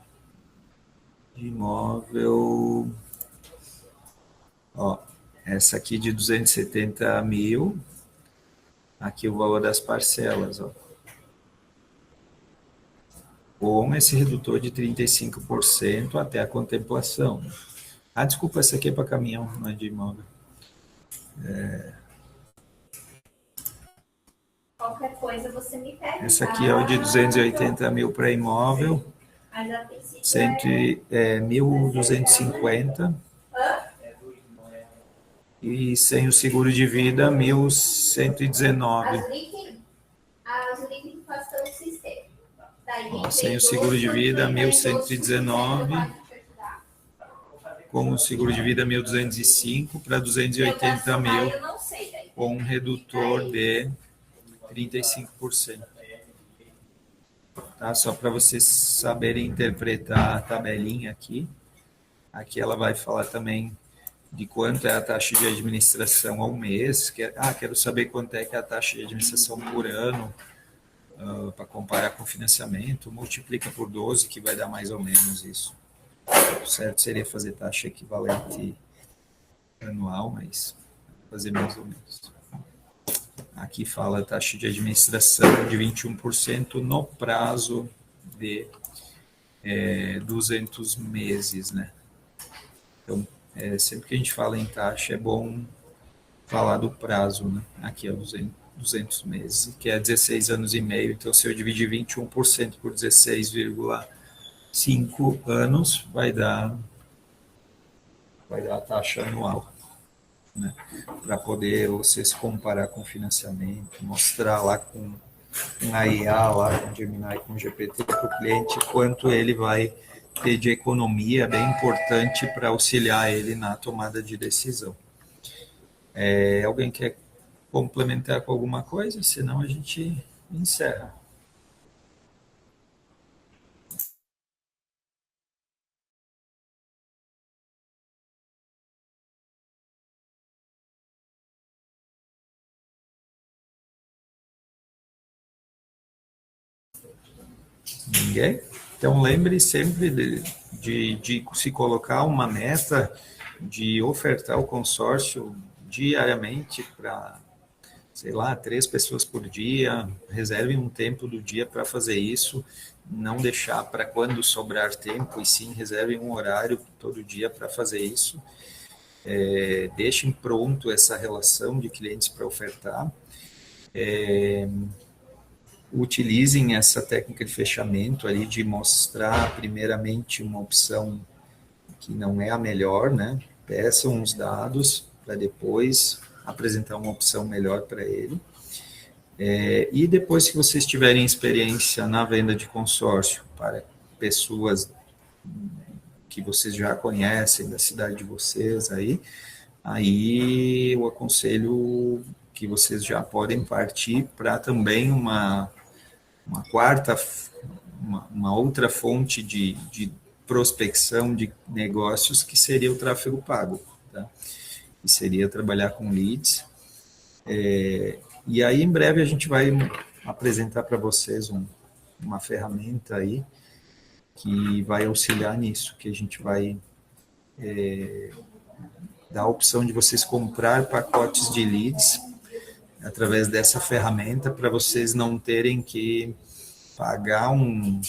Speaker 1: De imóvel... Ó, essa aqui de 270 mil. Aqui o valor das parcelas, ó. Com esse redutor de 35% até a contemplação. Desculpa, essa aqui é para caminhão, não é de imóvel.
Speaker 8: Qualquer coisa você me pede.
Speaker 1: Essa aqui é o de 280 mil para imóvel.
Speaker 8: Mas a princípio
Speaker 1: 1.250. E sem o seguro de vida, 1.119.
Speaker 8: As líquidas passam no sistema. Daí,
Speaker 1: Sem o seguro de vida, 1.119. Com o seguro de vida, 1.205 para 280 mil, com um redutor de 35%. Tá? Só para vocês saberem interpretar a tabelinha aqui. Aqui ela vai falar também de quanto é a taxa de administração ao mês. Quero saber quanto é que é a taxa de administração por ano, para comparar com o financiamento. Multiplica por 12, que vai dar mais ou menos isso. O certo seria fazer taxa equivalente anual, mas fazer mais ou menos. Aqui fala taxa de administração de 21% no prazo de 200 meses, né? Então, sempre que a gente fala em taxa, é bom falar do prazo, né? Aqui é 200 meses, que é 16 anos e meio. Então, se eu dividir 21% por 16,5 anos, vai dar a taxa anual, né? Para poder você se comparar com financiamento, mostrar lá com a IA, lá com Gemini, com GPT, para o cliente quanto ele vai ter de economia, bem importante para auxiliar ele na tomada de decisão. Alguém quer complementar com alguma coisa? Senão a gente encerra. Ninguém? Então, lembre sempre de se colocar uma meta de ofertar o consórcio diariamente para, sei lá, 3 pessoas por dia. Reserve um tempo do dia para fazer isso. Não deixar para quando sobrar tempo, e sim reserve um horário todo dia para fazer isso. Deixem pronto essa relação de clientes para ofertar. Utilizem essa técnica de fechamento ali, de mostrar primeiramente uma opção que não é a melhor, né? Peçam os dados para depois apresentar uma opção melhor para ele. E depois que vocês tiverem experiência na venda de consórcio para pessoas que vocês já conhecem da cidade de vocês aí eu aconselho que vocês já podem partir para também uma outra fonte de prospecção de negócios, que seria o tráfego pago. Tá? seria trabalhar com leads. E aí, em breve, a gente vai apresentar para vocês uma ferramenta aí que vai auxiliar nisso, que a gente vai dar a opção de vocês comprar pacotes de leads através dessa ferramenta, para vocês não terem que pagar uma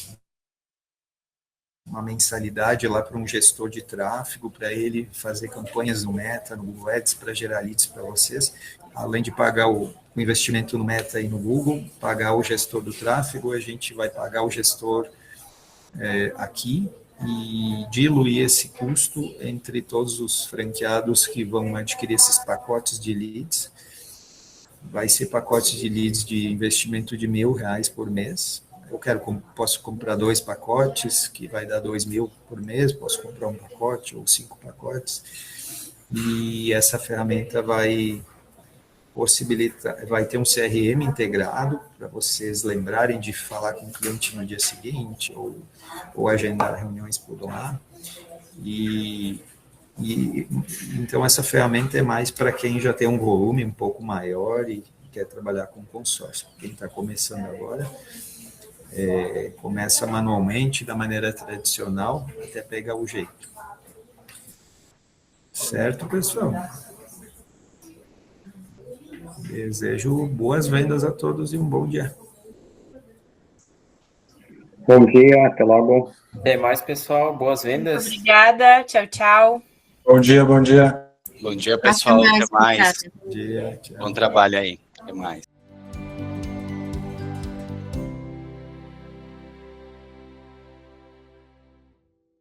Speaker 1: mensalidade lá para um gestor de tráfego, para ele fazer campanhas no Meta, no Google Ads, para gerar leads para vocês. Além de pagar o investimento no Meta e no Google, pagar o gestor do tráfego, a gente vai pagar o gestor aqui e diluir esse custo entre todos os franqueados que vão adquirir esses pacotes de leads. Vai ser pacotes de leads de investimento de R$1.000 por mês. Posso comprar 2 pacotes, que vai dar 2.000 por mês, posso comprar um pacote ou 5 pacotes. E essa ferramenta vai possibilitar, vai ter um CRM integrado para vocês lembrarem de falar com o cliente no dia seguinte ou agendar reuniões por lá. Então essa ferramenta é mais para quem já tem um volume um pouco maior e quer trabalhar com consórcio. Quem está começando agora, começa manualmente, da maneira tradicional, até pegar o jeito. Certo, pessoal? Desejo boas vendas a todos e um bom dia.
Speaker 9: Bom dia, até logo.
Speaker 2: Até mais, pessoal. Boas vendas.
Speaker 4: Obrigada. Tchau, tchau.
Speaker 10: Bom dia, bom dia.
Speaker 5: Bom dia, pessoal. Até mais.
Speaker 1: Bom dia, tchau.
Speaker 5: Bom trabalho aí. Até mais.